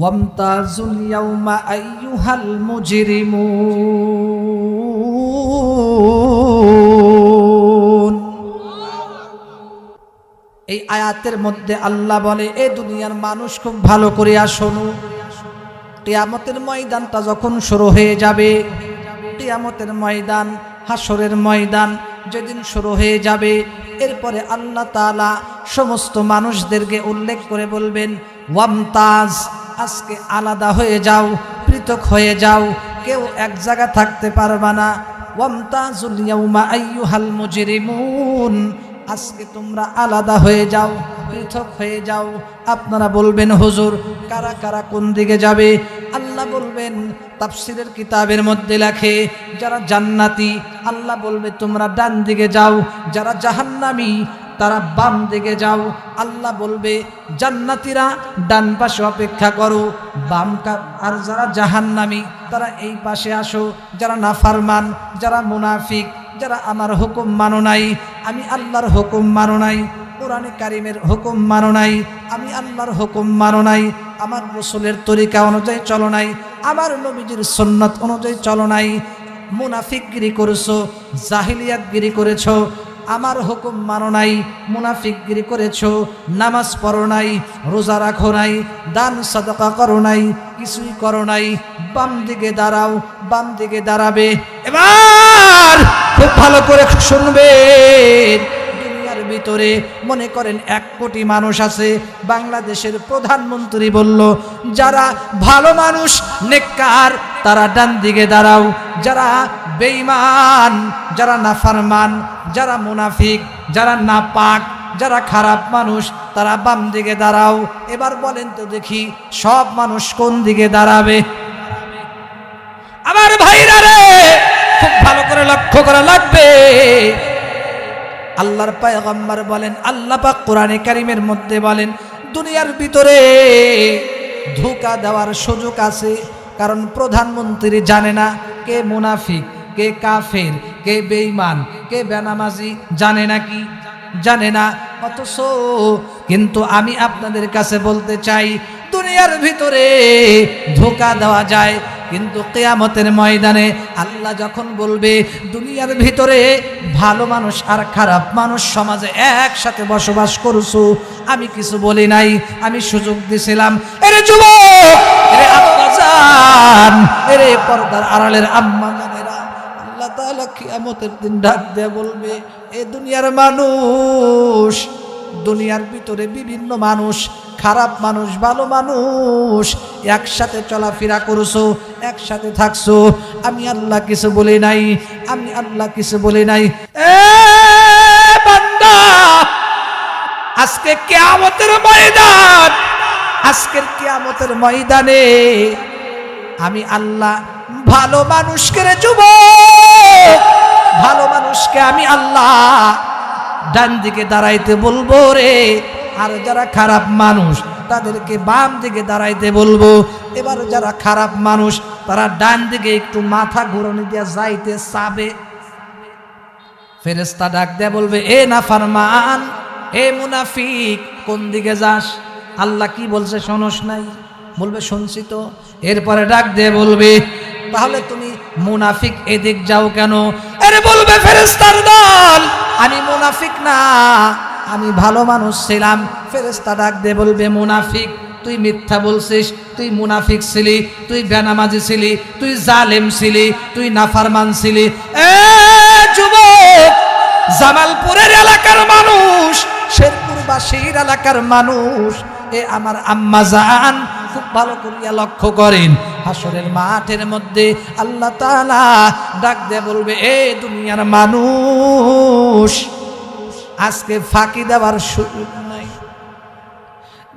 ওয়ামতাজুল ইয়াউমা আইয়ুহাল মুজরিমুন। এই আয়াতের মধ্যে আল্লাহ বলে, এ দুনিয়ার মানুষ খুব ভালো করে শোনো, কিয়ামতের ময়দানটা যখন শুরু হয়ে যাবে, কিয়ামতের ময়দান, হাসরের ময়দান যেদিন শুরু হয়ে যাবে, এরপরে আল্লাহ তাআলা সমস্ত মানুষদেরকে উল্লেখ করে বলবেন, ওয়ামতাজ, আজকে আলাদা হয়ে যাও, পৃথক হয়ে যাও, কেউ এক জায়গা থাকতে পারবে না। ওয়ামতাজুল ইয়াউমা আইয়ুহাল মুজরিমুন, আজকে তোমরা আলাদা হয়ে যাও, পৃথক হয়ে যাও। আপনারা বলবেন, হুজুর কারা কারা কোন দিকে যাবে? আল্লাহ বলবেন, তাফসীরের কিতাবের মধ্যে লেখে, যারা জান্নাতি আল্লাহ বলবে তোমরা ডান দিকে যাও, যারা জাহান্নামী তারা বাম দিকে যাও। আল্লাহ বলবে জান্নাতীরা ডান পাশে অপেক্ষা করো, আর যারা জাহান্নামী তারা এই পাশে আসো। যারা নাফরমান, যারা মুনাফিক, যারা আমার হুকুম মানো নাই, আমি আল্লাহর হুকুম মানো নাই, কোরআনে কারিমের হুকুম মানো নাই, আমি আল্লাহর হুকুম মানো নাই, আমার রাসূলের তরিকা অনুযায়ী চলো নাই, আমার নবীজির সুন্নাত অনুযায়ী চলো নাই, মুনাফিকগিরি করেছো, জাহিলিয়াতগিরি করেছো, আমার হুকুম মানো নাই, মুনাফিকগিরি করেছো, নামাজ পড়ো নাই, রোজা রাখো নাই, দান সাদাকা করো নাই, কিছুই করো নাই, বাম দিকে দাঁড়াও, বাম দিকে দাঁড়াবে। এবার খুব ভালো করে শুনবেন, দুনিয়ার ভিতরে মনে করেন 1 কোটি মানুষ আছে, বাংলাদেশের প্রধানমন্ত্রী বলল, যারা ভালো মানুষ নেককার তারা ডান দিকে দাঁড়াও, যারা বেঈমান, যারা নাফরমান, যারা মুনাফিক, যারা নাপাক, যারা খারাপ মানুষ তারা বাম দিকে দাঁড়াও। এবার বলেন তো দেখি, সব মানুষ কোন দিকে দাঁড়াবে? আমার ভাইরা রে, খুব ভালো করে লক্ষ্য করা লাগবে। আল্লাহর পয়গম্বর বলেন, আল্লাহ পাক কোরআনে কারীমের মধ্যে বলেন, দুনিয়ার ভিতরে ধোঁকা দেওয়ার সুযোগ আছে, কারণ প্রধানমন্ত্রী জানে না কে মুনাফিক, কে কাফের, কে বেঈমান, কে বেনামাজি, জানে নাকি? জানে না। অথচ কিন্তু আমি আপনাদের কাছে বলতে চাই, দুনিয়ার ভিতরে ধোঁকা দেওয়া যায়, কিন্তু কিয়ামতের ময়দানে আল্লাহ যখন বলবে দুনিয়ার ভিতরে ভালো মানুষ আর খারাপ মানুষ সমাজে একসাথে বসবাস করছো, আমি কিছু বলি নাই, আমি সুযোগ দিছিলাম। এরে যুবক, এরে আব্বাজান, এরে পর্দার আড়ালের আম্মা জানেরা, আল্লাহ তাআলা কিয়ামতের দিন ডাক দিয়ে বলবে, এ দুনিয়ার মানুষ, দুনিয়ার ভিতরে বিভিন্ন মানুষ, খারাপ মানুষ, ভালো মানুষ একসাথে চলাফেরা করছো, একসাথে থাকছো, আমি আল্লাহ কিছু বলি নাই, আমি আল্লাহ কিছু বলি নাই। এ বান্দা, আজকে কিয়ামতের ময়দান, আজকের কিয়ামতের ময়দানে আমি আল্লাহ ভালো মানুষকে, রে যুবক, ভালো মানুষকে আমি আল্লাহ ডান দিকে দাঁড়াইতে বলবো রে, আর যারা খারাপ মানুষ তাদেরকে বাম দিকে দাঁড়াইতে বলবো। এবার যারা খারাপ মানুষ তারা ডান দিকে একটু মাথা ঘুরানি দিয়ে যাইতে চাবে, ফেরেশতা ডাক দিয়ে বলবে, এ নাফরমান, এ মুনাফিক, কোন দিকে যাস? আল্লাহ কি বলছে শোনস নাই? বলবে শুনছি তো। এরপরে ডাক দিয়ে বলবে, তাহলে তুমি মুনাফিক এদিক যাও কেন? আরে বলবে, ফেরেশতার দল, আমি মুনাফিক না, আমি ভালো মানুষ ছিলাম। ফেরেশতা ডাক দিয়ে বলবে, মুনাফিক, তুই মিথ্যা বলছিস, তুই মুনাফিক ছিলি, তুই বেনামাজি ছিলি, তুই জালেম ছিলি, তুই নাফরমান ছিলি। এ যুবক, জামালপুরের এলাকার মানুষ, শেরপুরবাসীর এলাকার মানুষ, এ আমার আম্মা জান, খুব ভালো করিয়া লক্ষ্য করেন, হাসরের মাঠের মধ্যে আল্লাহ তাআলা ডাক দিয়ে বলবে, এ দুনিয়ার মানুষ, আজকে ফাঁকি দেওয়ার সুযোগ নাই।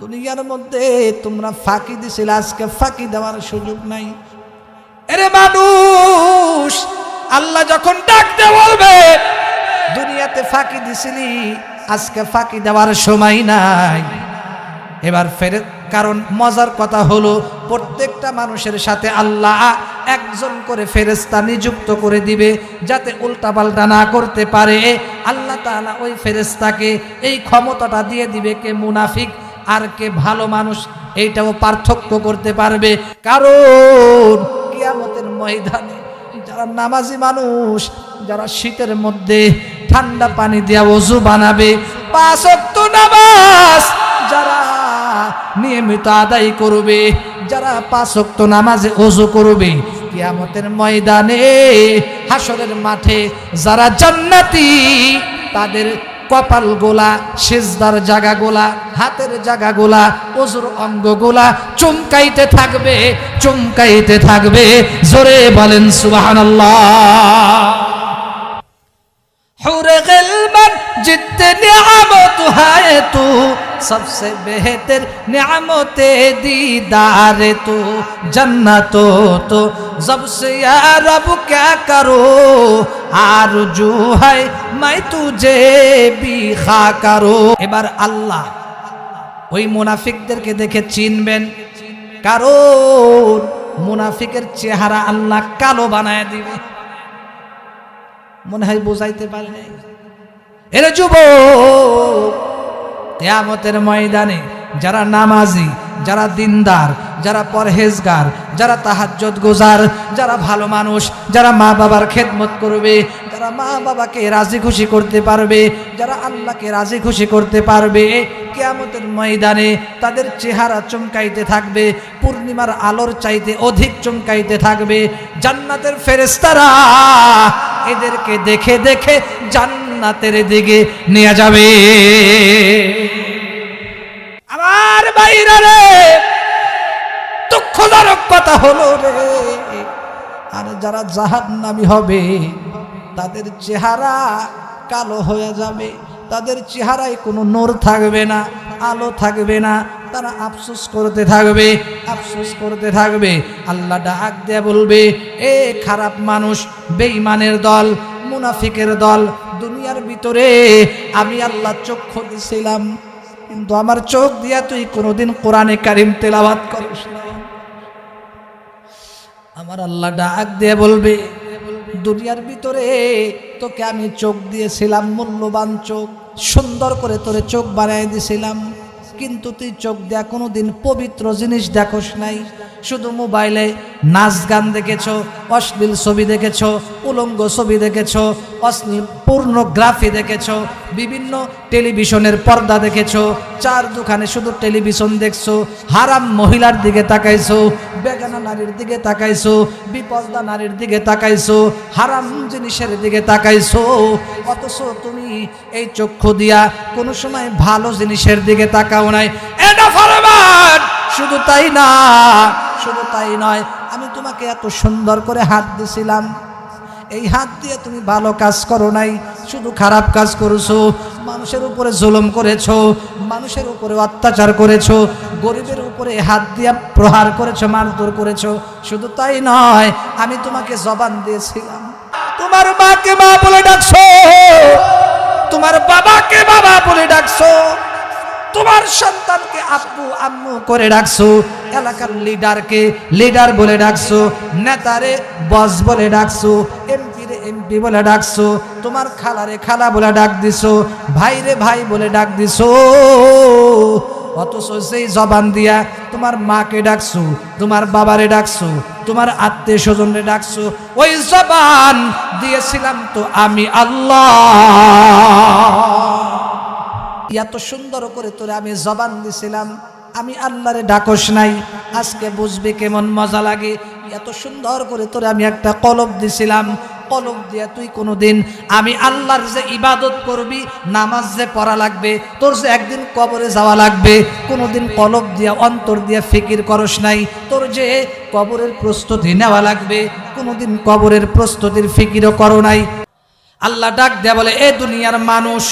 দুনিয়ার মধ্যে তোমরা ফাঁকি দিছিলে, আজকে ফাঁকি দেওয়ার সুযোগ নাই। এরে মানুষ, আল্লাহ যখন ডাক দিয়ে বলবে, দুনিয়াতে ফাঁকি দিছিলি, আজকে ফাঁকি দেওয়ার সময় নাই। এবার ফেরে, কারণ মজার কথা হলো, প্রত্যেকটা মানুষের সাথে আল্লাহ একজন করে ফেরেশতা নিযুক্ত করে দিবে, যাতে উল্টাপাল্টা না করতে পারে। আল্লাহ তাআলা ওই ফেরেশতাকে এই ক্ষমতাটা দিয়ে দিবে, কে মুনাফিক আর কে ভালো মানুষ এইটাও পার্থক্য করতে পারবে। কারণ কিয়ামতের ময়দানে যারা নামাজি মানুষ, যারা শীতের মধ্যে ঠান্ডা পানি দিয়া ওযু বানাবে, 5 ওয়াক্ত নামাজ যারা নিয়মিত আদায় করবে, যারা 5 ওয়াক্ত নামাজে ওযু করবে, কিয়ামতের ময়দানে হাসরের মাঠে যারা জান্নাতি তাদের কপাল গোলা, সিজদার জায়গা গোলা, হাতের জায়গা গোলা, ওযুর অঙ্গ গোলা চমকাইতে থাকবে, চমকাইতে থাকবে। জোরে বলেন সুবহানাল্লাহ। हुरे गिलमन जितने नियामत है तू, सबसे बेहतर नियामते दीदार तू, जन्नतो तो जब से या रब क्या करो, आरजू है मैं तुझे भी खा करो। এবার আল্লাহ ওই মুনাফিকদেরকে দেখে চিনবেন, কারণ মুনাফিকের চেহারা আল্লাহ কালো বানায় দিবে। মনে হয় বুঝাইতে পারে নাই। এরে যুবক, কিয়ামতের ময়দানে যারা নামাজি, যারা দিনদার, যারা পরহেজগার, যারা তাহাজ্জুদ গুজার, যারা ভালো মানুষ, যারা মা বাবার খেদমত করবে, যারা মা বাবাকে রাজি খুশি করতে পারবে, যারা আল্লাহকে রাজি খুশি করতে পারবে, কিয়ামতের ময়দানে তাদের চেহারা চমকাইতে থাকবে, পূর্ণিমার আলোর চাইতে অধিক চমকাইতে থাকবে। জান্নাতের ফেরেশতারা এদেরকে দেখে দেখে জান্নাতের দিকে নিয়ে যাবে। আমার বাইরে রে, দুঃখজনক কথা হলো রে, আর যারা জাহান্নামী হবে তাদের চেহারা কালো হয়ে যাবে, তাদের চেহারায় কোনো নূর থাকবে না, আলো থাকবে না, তারা আফসোস করতে থাকবে, আফসোস করতে থাকবে। আল্লাহ ডাক দিয়ে বলবে, এ খারাপ মানুষ, বেঈমানের দল, মুনাফিকের দল, দুনিয়ার ভিতরে আমি আল্লাহ চক্ষু দিছিলাম, কিন্তু আমার চোখ দিয়া তুই কোনোদিন কোরআনে কারিম তেলাওয়াত করিস না। আমার আল্লাহ ডাক দিয়ে বলবে, দুনিয়ার ভিতরে তোকে আমি চোখ দিয়েছিলাম, মূল্যবান চোখ, সুন্দর করে তোরে চোখ বানাই দিয়েছিলাম, কিন্তু তুই চোখ দেয়া কোনোদিন পবিত্র জিনিস দেখোস নাই। শুধু মোবাইলে নাচ গান দেখেছো, অশ্লীল ছবি দেখেছো, উলঙ্গ ছবি দেখেছো, অশ্লীল পর্নোগ্রাফি দেখেছো, বিভিন্ন টেলিভিশনের পর্দা দেখেছো, চার দোকানে শুধু টেলিভিশন দেখছো, হারাম মহিলার দিকে তাকাইছো, বেগানা নারীর দিকে তাকাইছো, বিপর্দা নারীর দিকে তাকাইছো, হারাম জিনিসের দিকে তাকাইছো, অথচ তুমি এই চক্ষু দিয়া কোনো সময় ভালো জিনিসের দিকে তাকাও নাই। এটা ফরমান। শুধু তাই না, শুধু তাই নয়, আমি তোমাকে এত সুন্দর করে হাত দিছিলাম, এই হাত দিয়ে তুমি ভালো কাজ করো নাই, শুধু খারাপ কাজ করেছো, মানুষের উপরে জুলুম করেছো, মানুষের উপরে অত্যাচার করেছো, গরিবের উপরে হাত দিয়ে প্রহার করেছো, মারধর করেছো। শুধু তাই নয়, আমি তোমাকে জবান দিয়েছিলাম, তোমার মাকে মা বলে ডাকছো, তোমার বাবাকে বাবা বলে ডাকছো, তোমার সন্তানকে আব্বু আম্মু করে ডাকছো, এলাকার লিডারকে লিডার বলে ডাকছো, নেতারে বস বলে ডাকছো, এমপি রে এমপি বলে ডাকছো, তোমার খালারে খালা বলে ডাক দিছো, ভাইরে ভাই বলে ডাক দিছো। অথচ সেই জবান দিয়া তোমার মাকে ডাকছো, তোমার বাবারে ডাকছো, তোমার আত্মীয় স্বজনরে ডাকছো, ওই জবান দিয়েছিলাম তো আমি আল্লাহ। এত সুন্দর করে তোরে আমি জবান দিছিলাম, আমি আল্লাহরে ডাকস নাই। আজকে বুঝবি কেমন মজা লাগে। এত সুন্দর করে তোরে আমি একটা কলব দিছিলাম, কলব দিয়া তুই কোনোদিন আমি আল্লাহর যে ইবাদত করবি, নামাজ যে পড়া লাগবে, তোর যে একদিন কবরে যাওয়া লাগবে, কোনোদিন কলব দিয়া অন্তর দিয়া ফিকির করস নাই। তোর যে কবরের প্রস্তুতি নেওয়া লাগবে, কোনোদিন কবরের প্রস্তুতির ফিকিরও করো নাই। আল্লাহ ডাক দেয়া বলে, এ দুনিয়ার মানুষ,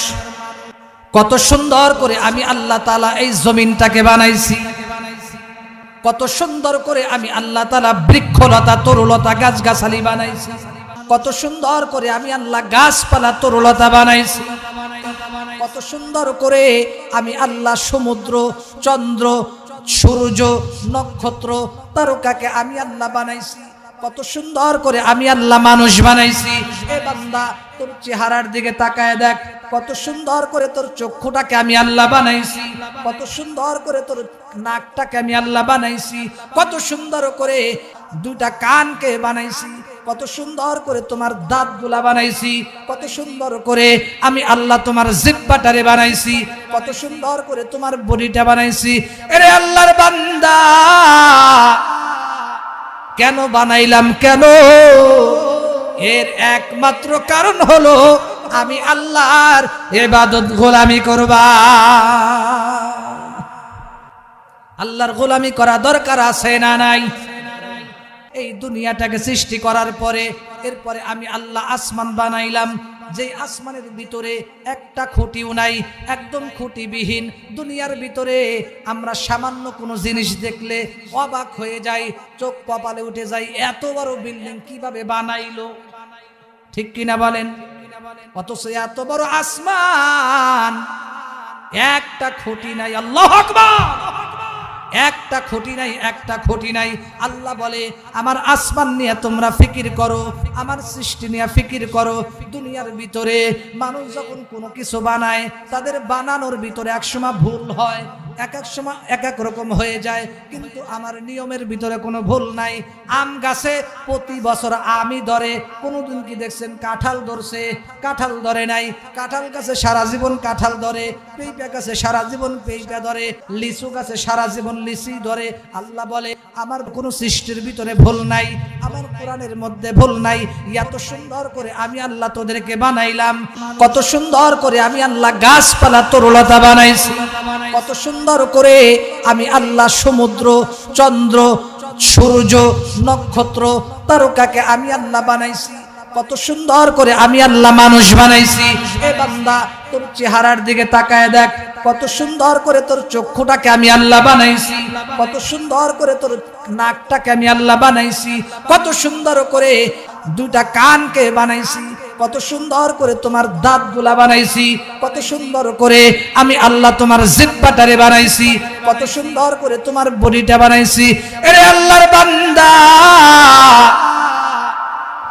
কত সুন্দর করে আমি আল্লাহ তাআলা এই জমিনটাকে বানাইছি, কত সুন্দর করে আমি আল্লাহ তাআলা বৃক্ষলতা তরুলতা গাছগাছালি বানাইছি, কত সুন্দর করে আমি আল্লাহ গাছপালা তরুলতা বানাইছি, কত সুন্দর করে আমি আল্লাহ সমুদ্র চন্দ্র সূর্য নক্ষত্র তারকাকে আমি আল্লাহ বানাইছি, কত সুন্দর করে আমি আল্লাহ মানুষ বানাইছি। এ বান্দা, তোর চেহারার দিকে তাকায় দেখ, কত সুন্দর করে তোর চক্ষুটাকে আমি আল্লাহ বানাইছি, কত সুন্দর করে তোর নাকটাকে আমি আল্লাহ বানাইছি, কত সুন্দর করে দুটা কানকে বানাইছি, কত সুন্দর করে তোমার দাঁতগুলা বানাইছি, কত সুন্দর করে আমি আল্লাহ তোমার জিহ্বাটারে বানাইছি, কত সুন্দর করে তোমার বডিটা বানাইছি। এরে আল্লাহর বান্দা, কেন বানাইলাম কেন? এর একমাত্র কারণ হলো আমি আল্লাহর ইবাদত গোলামি করবা। আল্লাহর গোলামি করা দরকার আছে না নাই? এই দুনিয়াটাকে সৃষ্টি করার পরে এরপরে আমি আল্লাহ আসমান বানাইলাম, যে আসমানের ভিতরে একটা খুঁটিও নাই, একদম খুঁটিবিহীন। দুনিয়ার ভিতরে আমরা সামান্য কোনো জিনিস দেখলে অবাক হয়ে যাই, চোখ কপালে উঠে যায়, এত বড় বিল্ডিং কিভাবে বানাইলো, ঠিক কিনা বলেন? অথচ এত বড় আসমান, একটা খুঁটি নাই। আল্লাহু আকবার! একটা খুঁটি নাই, একটা খুঁটি নাই। আল্লাহ বলে আমার আসমান নিয়ে তোমরা ফিকির করো, আমার সৃষ্টি নিয়ে ফিকির করো। দুনিয়ার ভিতরে মানুষ যখন কোনো কিছু বানায়, তাদের বানানোর ভিতরে একসময় ভুল হয়, এক এক সময় এক এক রকম হয়ে যায়, কিন্তু আমার নিয়মের ভিতরে কোনো ভুল নাই। আম গাছে প্রতি বছর আমই ধরে, কোনোদিন কি দেখছেন কাঁঠাল ধরছে? কাঁঠাল ধরে নাই। কাঁঠাল গাছে সারা জীবন কাঁঠাল ধরে, পেঁপা গাছে সারা জীবন পেঁপা ধরে, লিচু গাছে সারা জীবন লিচি ধরে। আল্লাহ বলে আমার কোনো সৃষ্টির ভিতরে ভুল নাই, আমার কোরআনের মধ্যে ভুল নাই। এত সুন্দর করে আমি আল্লাহ তোদেরকে বানাইলাম, কত সুন্দর করে আমি আল্লাহ গাছপালা তরুলতা বানাইছি, কত সুন্দর করে আমি আল্লাহ সমুদ্র, চন্দ্র, সূর্য, নক্ষত্র, তারকাকে আমি আল্লাহ বানাইছি, কত সুন্দর করে আমি আল্লাহ মানুষ বানাইছি। এ বান্দা, তোর চেহারার দিকে তাকায় দেখ, কত সুন্দর করে তোর চক্ষুটাকে আমি আল্লাহ বানাইছি, কত সুন্দর করে তোর নাকটাকে আমি আল্লাহ বানাইছি, কত সুন্দর করে দুটা কানকে বানাইছি, কত সুন্দর করে তোমার দাঁতগুলা বানাইছি, কত সুন্দর করে আমি আল্লাহ তোমার জিহ্বাটারে বানাইছি, কত সুন্দর করে তোমার বডিটা বানাইছি। এরে আল্লাহর বান্দা,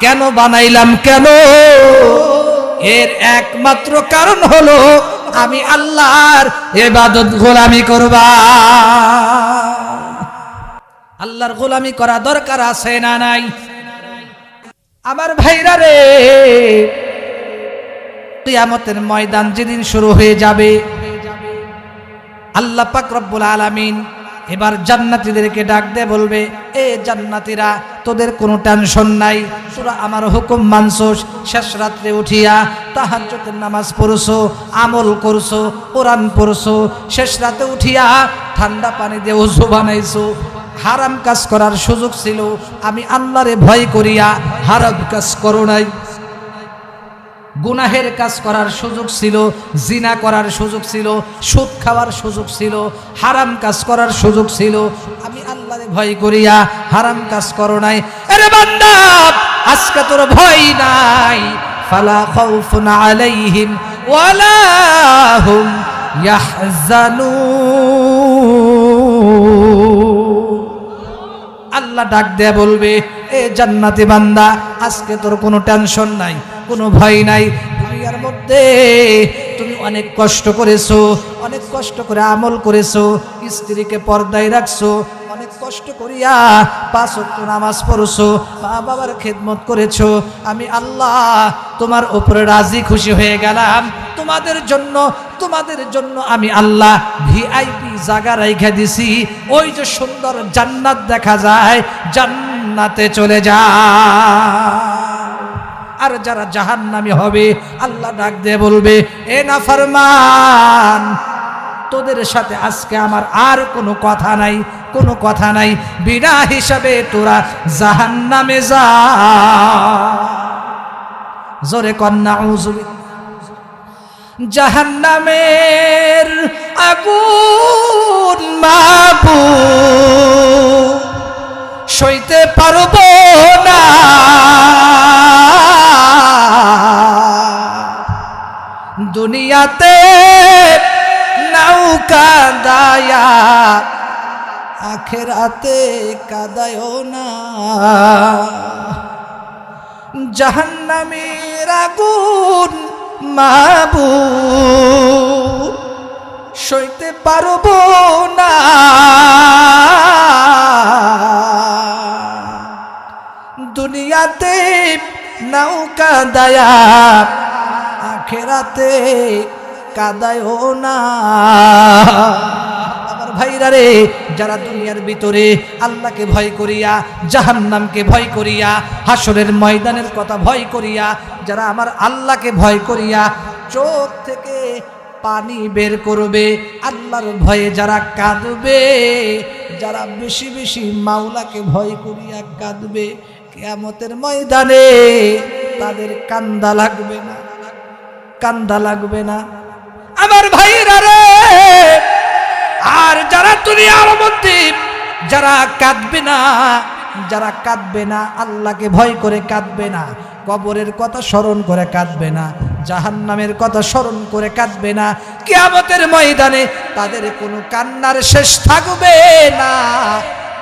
কেন বানাইলাম কেন? এর একমাত্র কারণ হলো আমি আল্লাহর ইবাদত গোলামি করবা। আল্লাহর গোলামি করা দরকার আছে না নাই? আমার ভাইরা রে, কিয়ামতের ময়দান যেদিন শুরু হয়ে যাবে, আল্লাহ পাক রব্বুল আলামিন এবার জান্নাতীদেরকে ডাক দিয়ে বলবে, এ জান্নাতীরা, তোদের কোনো টেনশন নাই, তোরা আমার হুকুম মানছস, শেষ রাত্রে উঠিয়া তাহাজ্জুদের নামাজ পড়ছো, আমল করছো, কোরআন পড়ছো, শেষ রাতে উঠিয়া ঠান্ডা পানি দিয়ে ওযু বানাইছো, হারাম কাজ করার সুযোগ ছিল, আমি আল্লাহরে ভয় করিয়া হারাম কাজ করো নাই, গুনাহের কাজ করার সুযোগ ছিল, জিনা করার সুযোগ ছিল, সুদ খাওয়ার সুযোগ ছিল, হারাম কাজ করার সুযোগ ছিল, আমি আল্লাহরে ভয় করিয়া হারাম কাজ করো নাই। আরে বান্দা, আজকে তোর ভয় নাই, ফালা খাউফুন আলাইহিম ওয়ালা হুম ইয়াহজানুন। আল্লাহ ডাক দেয়া বলবে, এ জান্নাতি বান্দা, আজকে তোর কোনো টেনশন নাই, কোনো ভয় নাই। দুনিয়ার মধ্যে তুমি অনেক কষ্ট করেছো, অনেক কষ্ট করে আমল করেছো, স্ত্রীকে পর্দায় রাখছো, অনেক কষ্ট করিয়া 5 ওয়াক্ত নামাজ পড়ছো, মা বাবার খেদমত করেছো। আমি আল্লাহ তোমার উপরে রাজি খুশি হয়ে গেলাম। তোমাদের জন্য আমি আল্লাহ ভিআইপি জায়গা রাইখা দিছি। ওই যে সুন্দর জান্নাত দেখা যায়, জান্নাতে চলে যায়। আর যারা জাহান্নামী হবে, আল্লাহ ডাক দিয়ে বলবে, এ নাফরমান, তোদের সাথে আজকে আমার আর কোনো কথা নাই, কোনো কথা নাই, বিনা হিসাবে তোরা জাহান্নামে যা। জোরে কন্যা নাউযুবিল্লাহ। জাহান্নামের আগুন মাবুদ সইতে পারবো না, দুনিয়াতে নৌকা দায়া, আখিরাতে কাদায়ও না। জাহান্নামের আগুন মাবুদ সইতে পারবো না, দুনিয়াতে নাও কাদায়া আখেরাতে কাদায়ও না। আমার ভাইরা রে, যারা দুনিয়ার ভিতরে আল্লাহকে ভয় করিয়া, জাহান্নামকে ভয় করিয়া, হাসরের ময়দানের কথা ভয় করিয়া, যারা আমার আল্লাহকে ভয় করিয়া চোখ থেকে পানি বের করবে, আল্লাহর ভয়ে যারা কাঁদবে, যারা বেশি বেশি মাওলাকে ভয় করিয়া কাঁদবে, কিয়ামতের ময়দানে তাদের কান্দা লাগবে না, কান্দা লাগবে না। আমার ভাইরা রে, আর যারা দুনিয়ার মধ্যে যারা কাঁদবে না, যারা কাঁদবে না, আল্লাহকে ভয় করে কাঁদবে না, কবরের কথা স্মরণ করে কাঁদবে না, জাহান্নামের কথা স্মরণ করে কাঁদবে না, কিয়ামতের ময়দানে তাদের কোনো কান্নার শেষ থাকবে না।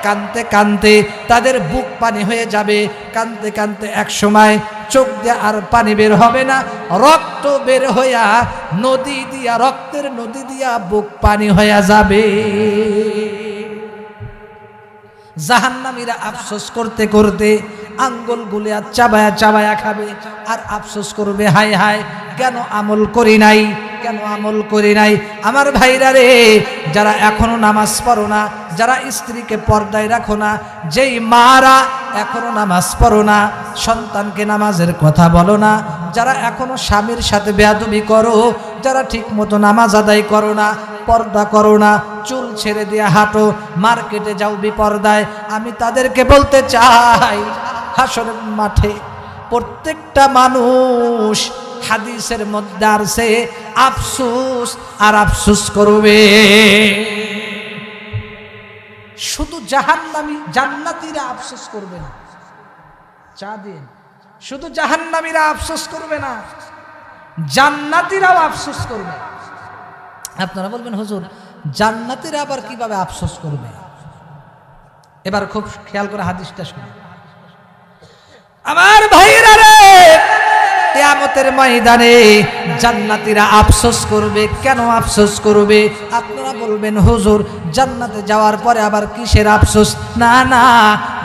কানতে কানতে তাদের বুক পানি হয়ে যাবে, কানতে কানতে এক সময় চোখ দিয়ে আর পানি বের হবে না, রক্ত বের হইয়া নদী দিয়া, রক্তের নদী দিয়া বুক পানি হইয়া যাবে। জাহান্নামীরা আফসোস করতে করতে আঙ্গুল গুলিয়া চাবায়া চাবায়া খাবে, আর আফসোস করবে, হায় হায় কেন আমল করি নাই, কেন আমল করি নাই। আমার ভাইরা রে, যারা এখনো নামাজ পড়ো না, যারা স্ত্রীকে পর্দায় রাখো না, যেই মারা এখনো নামাজ পড়ো না, সন্তানকে নামাজের কথা বলো না, যারা এখনো স্বামীর সাথে বেয়াদবি করো, যারা ঠিক মতো নামাজ আদায় করো না, পর্দা করো না, চুল ছেড়ে দিয়ে হাঁটো, মার্কেটে যাও বিপর্দায়, আমি তাদেরকে বলতে চাই, হাসরের মাঠে প্রত্যেকটা মানুষ হাদিসের মধ্যে আসে আফসোস আর আফসোস করবে। শুধু জাহান্নামী জান্নাতীরা আফসোস করবে না, চা দিন, শুধু জাহান্নামীরা আফসোস করবে না, জান্নাতীরাও আফসোস করবে। আপনারা বলবেন হুজুর জান্নাতীরা আবার কিভাবে আফসোস করবে? এবার খুব খেয়াল করে হাদিসটা শুনুন। আমার ভাইরা রে, কিয়ামতের ময়দানে জান্নাতীরা আফসোস করবে। কেন আফসোস করবে? আপনারা বলবেন হুজুর জান্নাতে যাওয়ার পরে আবার কিসের আফসোস? না না,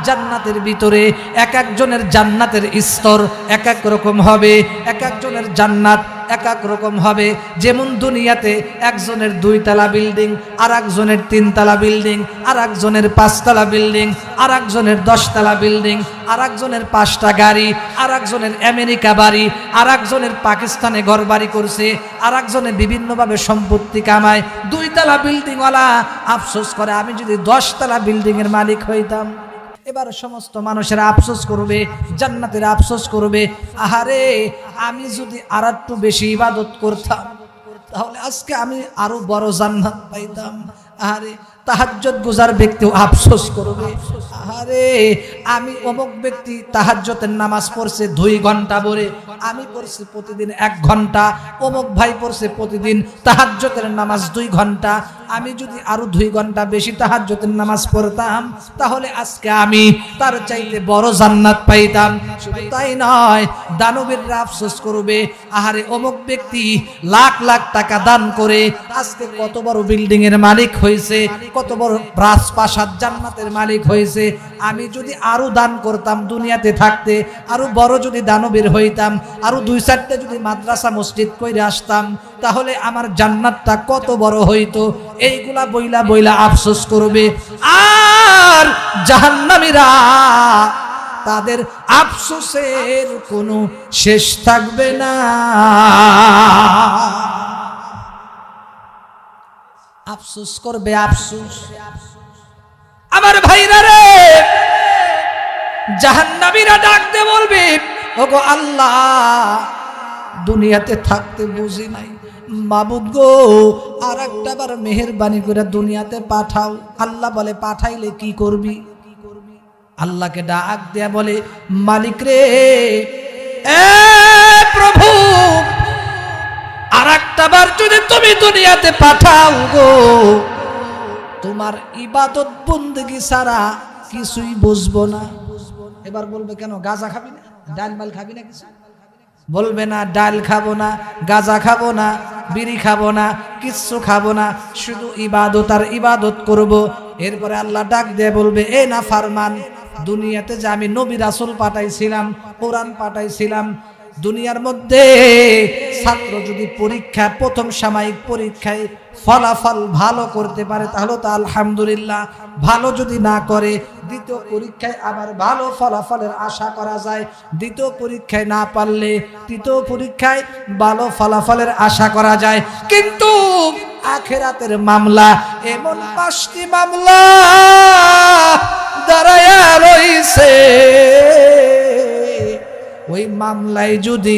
জান্নাতের ভিতরে এক একজনের জান্নাতের স্তর এক এক রকম হবে, এক একজনের জান্নাত এক এক রকম হবে। যেমন দুনিয়াতে একজনের 2 তলা বিল্ডিং, আর একজনের 3 তলা বিল্ডিং, আর একজনের 5 তলা বিল্ডিং, আর একজনের 10 তলা বিল্ডিং, আর একজনের 5টা গাড়ি, আর একজনের আমেরিকা বাড়ি, আর একজনের পাকিস্তানে ঘর বাড়ি করছে, আর একজনের বিভিন্নভাবে সম্পত্তি কামায়। 2 তলা বিল্ডিংওয়ালা আফসোস করে আমি যদি 10 তলা বিল্ডিং এর মালিক হইতাম। এবার সমস্ত মানুষেরা আফসোস করবে, জান্নাতের আফসোস করবে, আহারে আমি যদি আর একটু বেশি ইবাদত করতাম তাহলে আজকে আমি আরো বড় জান্নাত পাইতাম। আহারে তাহাজ্জুদ গুজার ব্যক্তিও আফসোস করবে, আহারে আমি অমুক ব্যক্তি তাহাজ্জুদের নামাজ পড়ছে 2 ঘন্টা ভরে, আমি পড়ছি প্রতিদিন 1 ঘন্টা, অমুক ভাই পড়ছে প্রতিদিন তাহাজ্জুদের নামাজ 2 ঘন্টা, আমি যদি আরো 2 ঘন্টা বেশি তাহাজ্জুদের নামাজ পড়তাম তাহলে আজকে আমি তার চাইতে বড় জান্নাত পাইতাম। শুধু তাই নয়, দানবীররা আফসোস করবে, আহারে অমুক ব্যক্তি লাখ লাখ টাকা দান করে আজকে কত বড় বিল্ডিং এর মালিক হয়েছে, কত বড় রাজপ্রাসাদ জান্নাতের মালিক হয়েছে, আমি যদি আরো দান করতাম দুনিয়াতে থাকতে, আরো বড় যদি দানবীর হইতাম, আরো 2-4টা যদি মাদ্রাসা মসজিদ কইরে আসতাম তাহলে আমার জান্নাতটা কত বড় হইতো। এইগুলা বইলা বইলা আফসোস করবে। আর জাহান্নামীরা তাদের আফসোসের কোনো শেষ থাকবে না। আফসোস করবে, আফসোস। আমার ভাইরা রে, জাহান্নামীরা ডাকতে বলবে, ওগো আল্লাহ দুনিয়াতে থাকতে বুঝি নাই, মাবুদ গো আর একটা বার মেহেরবানি করে দুনিয়াতে পাঠাও। আল্লাহ বলে পাঠাইলে কি করবি? আল্লাহকে ডাক দেয়া বলে, মালিক রে, এ প্রভু আর একটা বার যদি তুমি দুনিয়াতে পাঠাও গো, তোমার ইবাদত বন্দেগী ছাড়া কিছুই বুঝবো না। এবার বলবে কেন গাঁজা খাবি না, ডাল মাল খাবি না, কিছু বলবে না ডাল খাবো না, গাঁজা খাবো না, বিড়ি খাবো না, কিচ্ছু খাবো না, শুধু ইবাদত আর ইবাদত করব। এরপরে আল্লাহ ডাক দিয়ে বলবে, এ না ফারমান, দুনিয়াতে যে আমি নবী রাসূল পাঠাইছিলাম, কোরআন পাঠাইছিলাম, দুনিয়ার মধ্যে ছাত্র যদি পরীক্ষা প্রথম সাময়িক পরীক্ষায় ফলাফল ভালো করতে পারে তাহলে তো আলহামদুলিল্লাহ, ভালো যদি না করে দ্বিতীয় পরীক্ষায় আবার ভালো ফলাফলের আশা করা যায়, দ্বিতীয় পরীক্ষায় না পারলে তৃতীয় পরীক্ষায় ভালো ফলাফলের আশা করা যায়। কিন্তু আখিরাতের মামলা এমন 5টি মামলা দাঁড়ায়া রইছে, ওই মামলায় যদি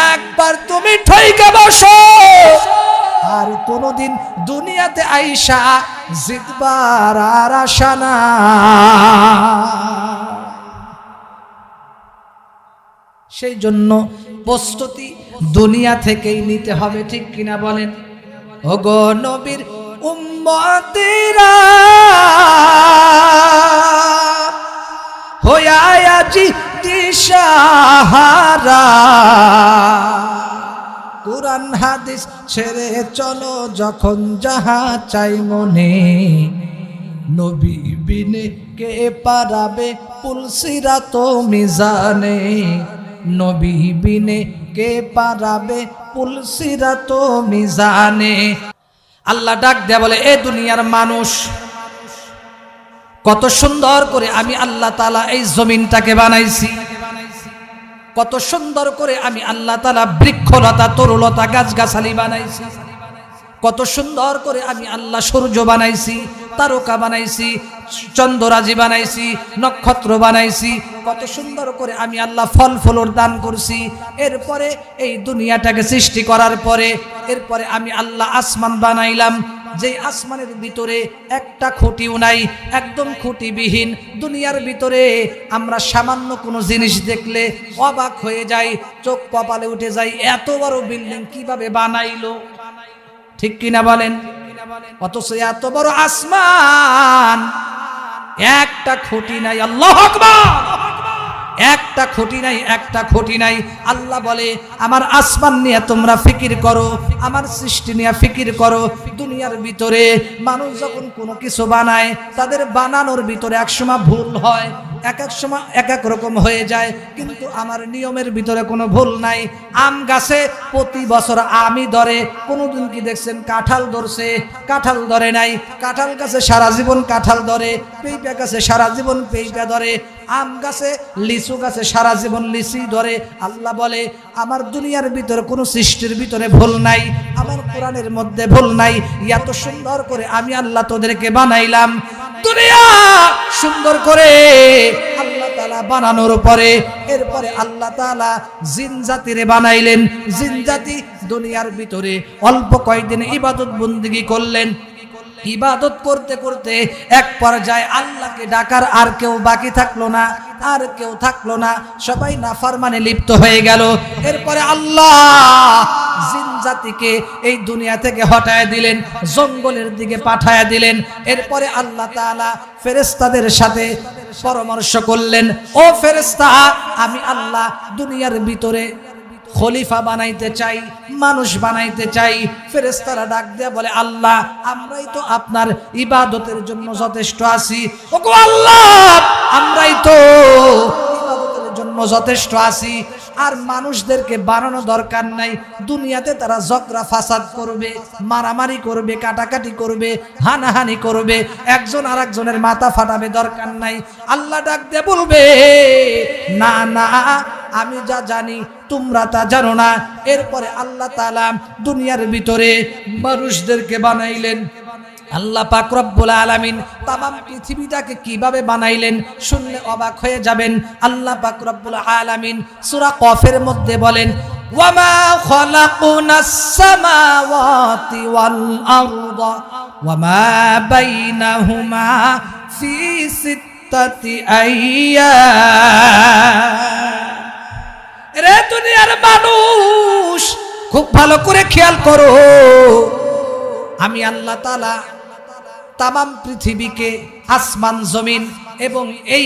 একবার তুমি ঠইকা বসো আর কোনদিন দুনিয়াতে আইসা জিতবার আর আশা না। সেই জন্য প্রস্তুতি দুনিয়া থেকেই নিতে হবে, ঠিক কিনা বলেন? ওগো নবীর উম্মতেরা হইয়া আজি দিশাহারা, কুরআন হাদিস ছেড়ে চলো যখন যাহা চাই মনে, নবী বিনে কে পারাবে পুলসিরাত মিজানে, নবী বিনে কে পারাবে পুলসিরাত মিজানে। আল্লাহ ডাক দেয়া বলে, এ দুনিয়ার মানুষ, কত সুন্দর করে আমি আল্লাহ তাআলা এই জমিনটাকে বানাইছি, কত সুন্দর করে আমি আল্লাহ তাআলা বৃক্ষলতা তরুলতা গাছগাছালি বানাইছি, কত সুন্দর করে আমি আল্লাহ সূর্য বানাইছি, তারকা বানাইছি, চন্দ্ররাজি বানাইছি, নক্ষত্র বানাইছি, কত সুন্দর করে আমি আল্লাহ ফল ফলর দান করছি। এরপরে এই দুনিয়াটাকে সৃষ্টি করার পরে এরপরে আমি আল্লাহ আসমান বানাইলাম, যে আসমানের ভিতরে একটা খুঁটিও নাই, একদম খুঁটিবিহীন। দুনিয়ার ভিতরে আমরা সামান্য কোনো জিনিস দেখলে অবাক হয়ে যাই, চোখ কপালে উঠে যায়, এত বড় বিল্ডিং কিভাবে বানাইলো, ঠিক কিনা বলেন? অথচ এত বড় আসমান, একটা খুঁটি নাই। আল্লাহু আকবার! একটা খুঁটি নাই, একটা খুঁটি নাই। আল্লাহ বলে, আমার আসমান নিয়ে তোমরা ফিকির করো, আমার সৃষ্টি নিয়ে ফিকির করো। দুনিয়ার ভিতরে মানুষ যখন কোনো কিছু বানায়, তাদের বানানোর ভিতরে একসময় ভুল হয়, এক এক সময় এক এক রকম হয়ে যায়, কিন্তু আমার নিয়মের ভিতরে কোনো ভুল নাই। আম গাছে প্রতি বছর আমই ধরে, কোনোদিন কি দেখছেন কাঁঠাল ধরছে? কাঁঠাল ধরে নাই। কাঁঠাল গাছে সারা জীবন কাঁঠাল ধরে, পেঁপে গাছে সারা জীবন পেঁপে ধরে, আম গাছে লিচু গাছে সারা জীবন লিচি ধরে। আল্লাহ বলে, আমার দুনিয়ার ভিতরে কোনো সৃষ্টির ভিতরে ভুল নাই, আমার কোরআনের মধ্যে ভুল নাই। এত সুন্দর করে আমি আল্লাহ তোদেরকে বানাইলাম। দুনিয়া সুন্দর করে আল্লাহ তাআলা বানানোর পরে এরপরে আল্লাহ তাআলা জিন জাতিরে বানাইলেন। জিন জাতি দুনিয়ার ভিতরে অল্প কয়েকদিন ইবাদত বন্দেগী করলেন। ইবাদত করতে করতে এক পর্যায়ে আল্লাহকে ডাকার আর কেউ বাকি থাকলো না, আর কেউ থাকলো না, সবাই নাফরমানে লিপ্ত হয়ে গেল। এরপরে আল্লাহ জিন জাতিকে এই দুনিয়া থেকে হটায় দিলেন, জঙ্গলের দিকে পাঠায় দিলেন। এরপরে আল্লাহ তাআলা ফেরেশতাদের সাথে পরামর্শ করলেন, ও ফেরেশতা, আমি আল্লাহ দুনিয়ার ভিতরে খলিফা বানাইতে চাই, মানুষ বানাইতে চাই। ফেরেশতারা ডাক দেয়া বলে, আল্লাহ, আমরাই তো আপনার ইবাদতের জন্য যথেষ্ট আছি। ওগো আল্লাহ, আমরাই তো ইবাদতের জন্য যথেষ্ট আছি, আর মানুষদেরকে বানানো দরকার নাই। দুনিয়াতে তারা ঝগড়া ফাসাদ করবে, মারামারি করবে, কাটাকাটি করবে, হানাহানি করবে, একজন আর একজনের মাথা ফাটাবে, দরকার নাই। আল্লাহ ডাক দিয়ে বলবে, না না, আমি যা জানি তোমরা তা জানো না। এরপরে আল্লাহ তাআলা দুনিয়ার ভিতরে মানুষদেরকে বানাইলেন। আল্লাহ পাক রব্বুল আলামিন তামাম পৃথিবীটাকে কিভাবে বানাইলেন শুনলে অবাক হয়ে যাবেন। আল্লাহ পাক রব্বুল আলামিন সূরা কফের মধ্যে বলেন, ওয়ামা খালাকনাস সামাওয়াতি ওয়াল আরদা ওয়ামা বাইনাহুমা ফি সিত্তাতি আইয়াম। রে দুনিয়ার মানুষ, খুব ভালো করে খেয়াল করো, আমি আল্লাহ তাআলা তামাম পৃথিবীকে, আসমান জমিন এবং এই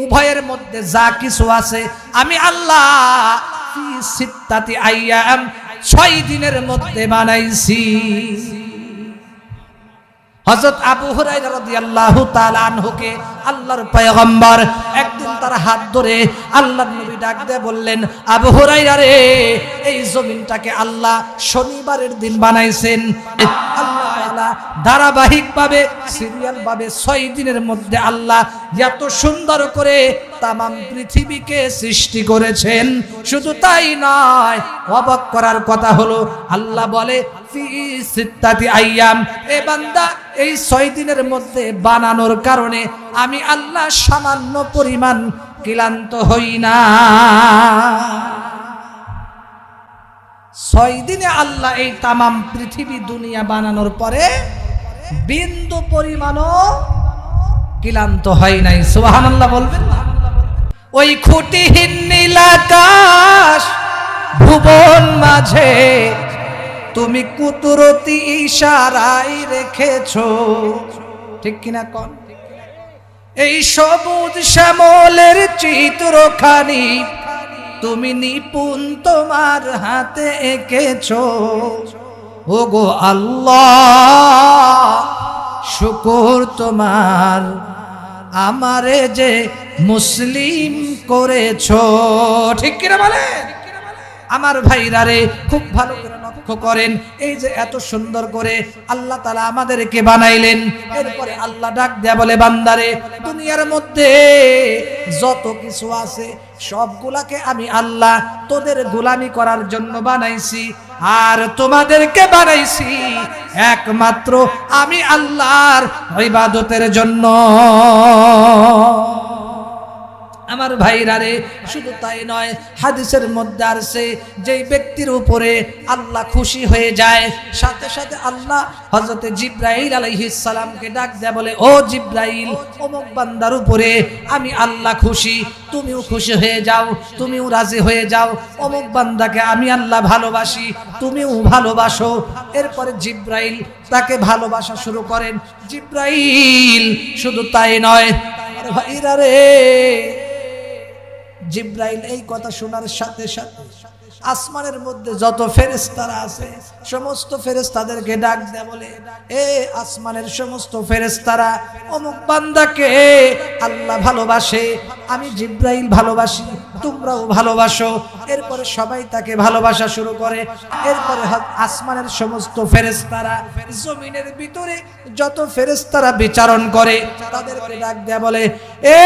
উভয়ের মধ্যে যা কিছু আছে, আমি আল্লাহ ফি সিত্তাতি আইয়াম, 6 দিনের মধ্যে বানাইছি। হযরত আবু হুরায়রা রাদিয়াল্লাহু তাআলা আনহুকে আল্লাহর পয়গম্বর একদিন তার হাত ধরে আল্লাহর নবী ডাক দিয়ে বললেন, আবু হুরায়রা রে, এই জমিনটাকে আল্লাহ শনিবারের দিন বানাইছেন। আল্লাহ তাআলা ধারাবাহিকভাবে সিরিয়ালভাবে 6 দিনের মধ্যে আল্লাহ এত সুন্দর করে তামাম পৃথিবীকে সৃষ্টি করেছেন। শুধু তাই নয়, অবাক করার কথা হলো আল্লাহ বলে ফি সিত্তাতি আইয়াম, এ বান্দা এই 6 দিনের মধ্যে বানানোর কারণে আমি আল্লাহ সামান্য পরিমাণ ক্লান্ত হই না। 6 দিনে আল্লাহ এই তামাম পৃথিবী দুনিয়া বানানোর পরে বিন্দু পরিমাণও ক্লান্ত হয় নাই। সুবহানাল্লাহ বলবেন না? ওই খুঁটিহীন নীল আকাশ ভুবন মাঝে তুমি কুদরতি ইশারায় রেখেছো, ঠিক কিনা কোন? এই সবুজ শ্যামলের চিত্রখানি তুমি নিপুণ তোমার হাতে এঁকেছো। ওগো আল্লাহ, শুকর তোমার, আমারে যে মুসলিম করেছো। ঠিক কিনা বলেন? আমার ভাইরা রে, খুব ভালো করে লক্ষ্য করেন, এই যে এত সুন্দর করে আল্লাহ তাআলা আমাদেরকে বানাইলেন, এরপরে আল্লাহ ডাক দেয়া বলে, বান্দারে, দুনিয়ার মধ্যে যত কিছু আছে সবগুলাকে আমি আল্লাহ তোদের গোলামি করার জন্য বানাইছি, আর তোমাদেরকে বানাইছি একমাত্র আমি আল্লাহর ইবাদতের জন্য। আমার ভাইরা রে, শুধু তাই নয়, হাদিসের মধ্যে আছে যেই ব্যক্তির উপরে আল্লাহ খুশি হয়ে যায়, সাথে সাথে আল্লাহ হযরত জিবরাইল আলাইহিস সালামকে ডাক দেয়া বলে, ও জিবরাইল, অমুক বান্দার উপরে আমি আল্লাহ খুশি, তুমিও খুশি হয়ে যাও, তুমিও রাজি হয়ে যাও, অমুক বান্দাকে আমি আল্লাহ ভালোবাসি, তুমিও ভালোবাসো। এরপরে জিবরাইল তাকে ভালোবাসা শুরু করেন। জিবরাইল শুধু তাই নয়, আমার ভাইরা রে, জিবরাইল এই কথা শোনার সাথে সাথে আসমানের মধ্যে যত ফেরেশতারা আছে সমস্ত ফেরেশতাদেরকে ডাক দেয়া বলে, এ আসমানের সমস্ত ফেরেশতারা, অমুক বান্দাকে আল্লাহ ভালোবাসে, আমি জিবরাইল ভালোবাসি, তোমরাও ভালোবাসো। এরপরে সবাই তাকে ভালোবাসা শুরু করে। এরপরে আসমানের সমস্ত ফেরেশতারা, জমিনের ভিতরে যত ফেরেশতারা বিচরণ করে তাদেরকে ডাক দেয়া বলে, এ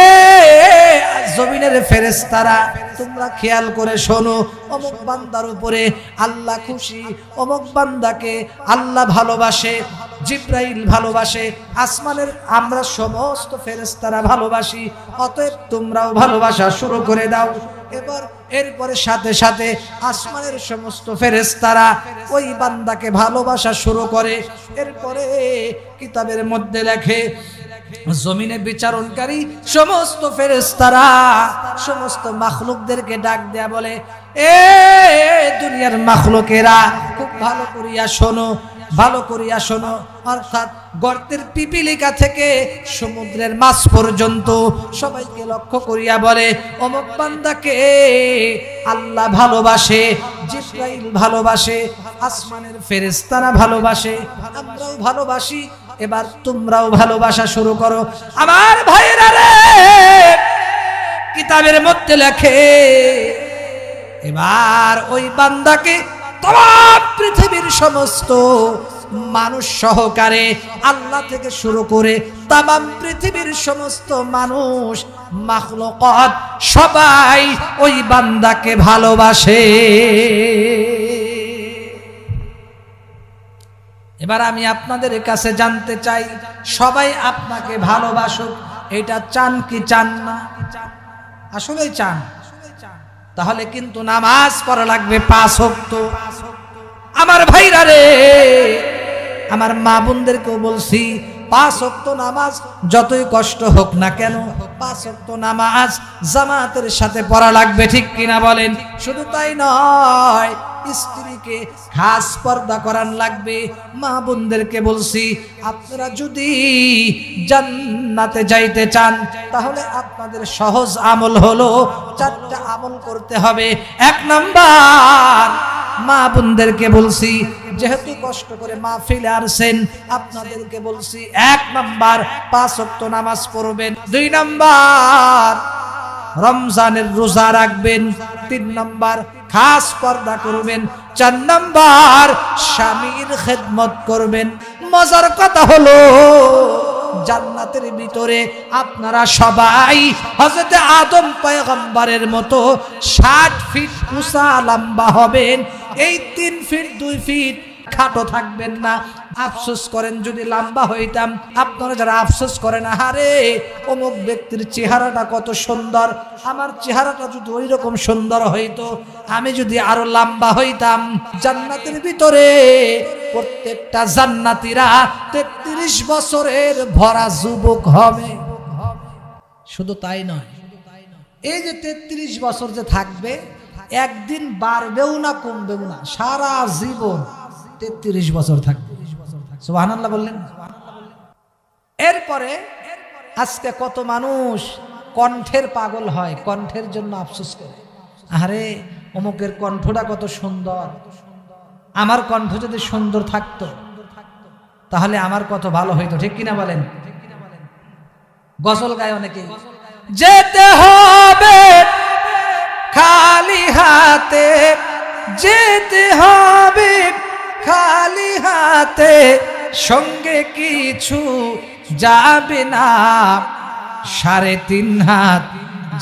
জমিনের ফেরেশতারা, তোমরা খেয়াল করে শোনো, অমুক বান্দার উপরে আল্লাহ খুশি, অমুক বান্দাকে আল্লাহ ভালোবাসে, জিবরাইল ভালোবাসে, আসমানের আমরা সমস্ত ফেরেশতারা ভালোবাসি, অতএব তোমরাও ভালোবাসা শুরু করে দাও। এরপরে সাথে সাথে আসমানের সমস্ত ফেরেশতারা ওই বান্দাকে ভালোবাসা শুরু করে। এরপরে কিতাবের মধ্যে লেখে, জমিনে বিচারণকারী সমস্ত ফেরেশতারা সমস্ত মাখলুকদেরকে ডাক দেয়া বলে, এ দুনিয়ার মাখলুকেরা, খুব ভালো করিয়া শোনো, ভালো করিয়া শোনো। অর্থাৎ গর্তের পিপিলিকা থেকে সমুদ্রের মাছ পর্যন্ত সবাইকে লক্ষ্য করিয়া বলে, অমুক বান্দাকে আল্লাহ ভালোবাসে, জিবরাইল ভালোবাসে, আসমানের ফেরেশতারা ভালোবাসে, আমরাও ভালোবাসি, এবার তোমরাও ভালোবাসা শুরু করো। আমার ভাইরা রে, কিতাবের মধ্যে লেখে, এবার ওই বান্দাকে তমাম পৃথিবীর সমস্ত মানুষ সহকারে, আল্লাহ থেকে শুরু করে তমাম পৃথিবীর সমস্ত মানুষ মাখলুকাত সবাই ওই বান্দাকে ভালোবাসে। এবার আমি আপনাদের কাছে জানতে চাই, সবাই আপনাকে ভালোবাসুক, এটা চান কি চান না? আসলেই চান। তাহলে কিন্তু নামাজ পড়া লাগবে 5 ওয়াক্ত। আমার ভাইরা রে, আমার মা বোনদেরকেও বলছি, 5 ওয়াক্ত নামাজ যতই কষ্ট হোক না কেন, 5 ওয়াক্ত নামাজ জামাতের সাথে পড়া লাগবে, ঠিক কিনা বলেন? শুধু তাই নয়, স্ত্রীকে খাস পর্দা করান লাগবে। মা বোনদেরকে বলছি, আপনারা যদি জান্নাতে যাইতে চান তাহলে আপনাদের সহজ আমল হলো 4টা আমল করতে হবে। 1 নাম্বার, মা বোনদেরকে বলছি, যেহেতু কষ্ট করে মাহফিলে আসছেন আপনাদেরকে বলছি, 1 নাম্বার 5 ওয়াক্ত নামাজ পড়বেন। 2 নাম্বার, রমজানের রোজা রাখবেন। 3 নাম্বার, খাস পর্দা করবেন। 4 নাম্বার, স্বামীর খেদমত করবেন। মজার কথা হলো জান্নাতের ভিতরে আপনারা সবাই হযরত আদম পয়গম্বরের মতো 60 ফিট উঁচা লম্বা হবেন। এই 3 ফিট 2 ফিট খাটো থাকবেন না। আফসোস করেন যদি লম্বা হইতাম। আপনারা যারা আফসোস করেন, আরে অমুক ব্যক্তির চেহারাটা কত সুন্দর, আমার চেহারাটা যদি ওই রকম সুন্দর হইতো, আমি যদি আরো লম্বা হইতাম। জান্নাতের ভিতরে প্রত্যেকটা জান্নাতীরা 33 বছরের ভরা যুবক হবে। শুধু তাই নয়, এই যে 33 বছর যে থাকবে, একদিন বাড়বেও না কমবেও না, সারা জীবন 33 বছর থাকবে। সুবহানাল্লাহ বললেন। এরপরে আজকে কত মানুষ কণ্ঠের পাগল হয়, কণ্ঠের জন্য আফসোস করে, আরে অমুকের কণ্ঠটা কত সুন্দর, আমার কণ্ঠ যদি সুন্দর থাকতো তাহলে আমার কত ভালো হইতো। ঠিক কিনা বলেন? গজল গায় অনেকে, যেতে হবে খালি হাতে, যেতে হবে খালি হাতে, সঙ্গে কিছু যাবে না, 3.5 হাত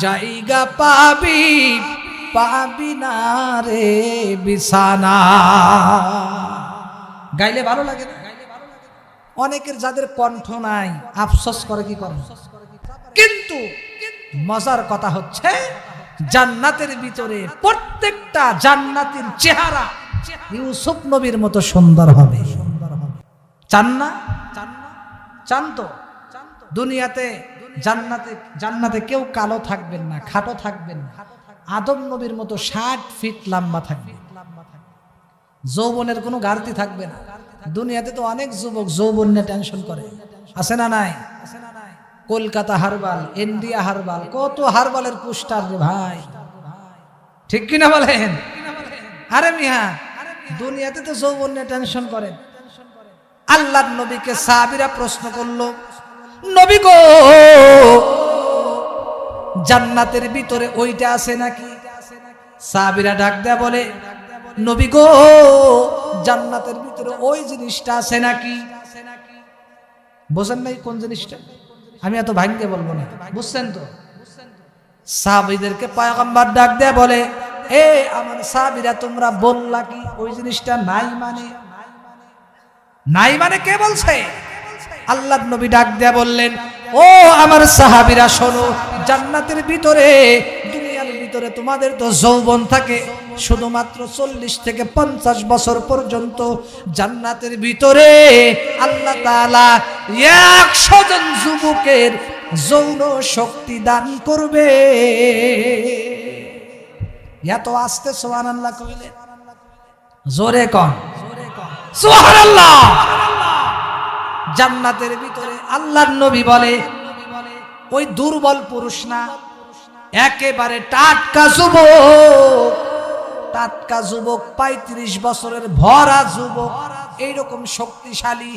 জায়গা পাবি, পাবি না রে বিছানা। গাইলে ভালো লাগে না? অনেকের যাদের কণ্ঠ নাই আফসোস করে, কি করে? কিন্তু মজার কথা হচ্ছে জান্নাতের ভিতরে প্রত্যেকটা জান্নাতীর চেহারা ইউসুফ নবীর মতো সুন্দর হবে। চান না? চান তো? দুনিয়াতে জান্নাতে কেউ কালো থাকবেন না, খাটো থাকবেন না, আদম নবীর মতো 60 ফিট লম্বা থাকবে। যৌবনের কোনো ঘাটতি থাকবে না। দুনিয়াতে তো অনেক যুবক যৌবন নিয়ে টেনশন করে, আছে না নাই? কলকাতা হারবাল, ইন্ডিয়া হারবাল, কত হারবালের পোস্টার রে ভাই, ঠিক কিনা বলেন? আরে মিয়া, দুনিয়াতে তো যৌবন নিয়ে টেনশন করেন। আল্লাহর নবীকে সাহাবীরা প্রশ্ন করলো, নবী গো, জান্নাতের ভিতরে ওইটা আছে নাকি? সাহাবীরা ডাক দেয়া বলে, নবী গো, জান্নাতের ভিতরে ওই জিনিসটা আছে নাকি? বোঝেন নাই কোন জিনিসটা? আমি এত ভাঙতে বলবো না, বুঝছেন তো? সাহাবীদেরকে পয়গম্বর ডাক দেয়া বলে, এ আমার সাহাবীরা, তোমরা বললা কি ওই জিনিসটা নাই? মানে নাই মানে কে বলছে? আল্লাহর নবী ডাক দেয়া বললেন, ও আমার সাহাবীরা শোনো, জান্নাতের ভিতরে, দুনিয়ার ভিতরে তোমাদের তো যৌবন থাকে শুধুমাত্র 40 থেকে 50 বছর পর্যন্ত। জান্নাতের ভিতরে আল্লাহ তাআলা 100 জন যুবকের যৌন শক্তি দান করবে। এত আস্তে সুবহানাল্লাহ কইলেন, জোরে কন সুবহানাল্লাহ। জান্নাতের ভিতরে আল্লাহর নবী বলে, ওই দুর্বল পুরুষ না, একেবারে টাটকা যুবক, টাটকা যুবক, 35 বছরের ভরা যুবক, এইরকম শক্তিশালী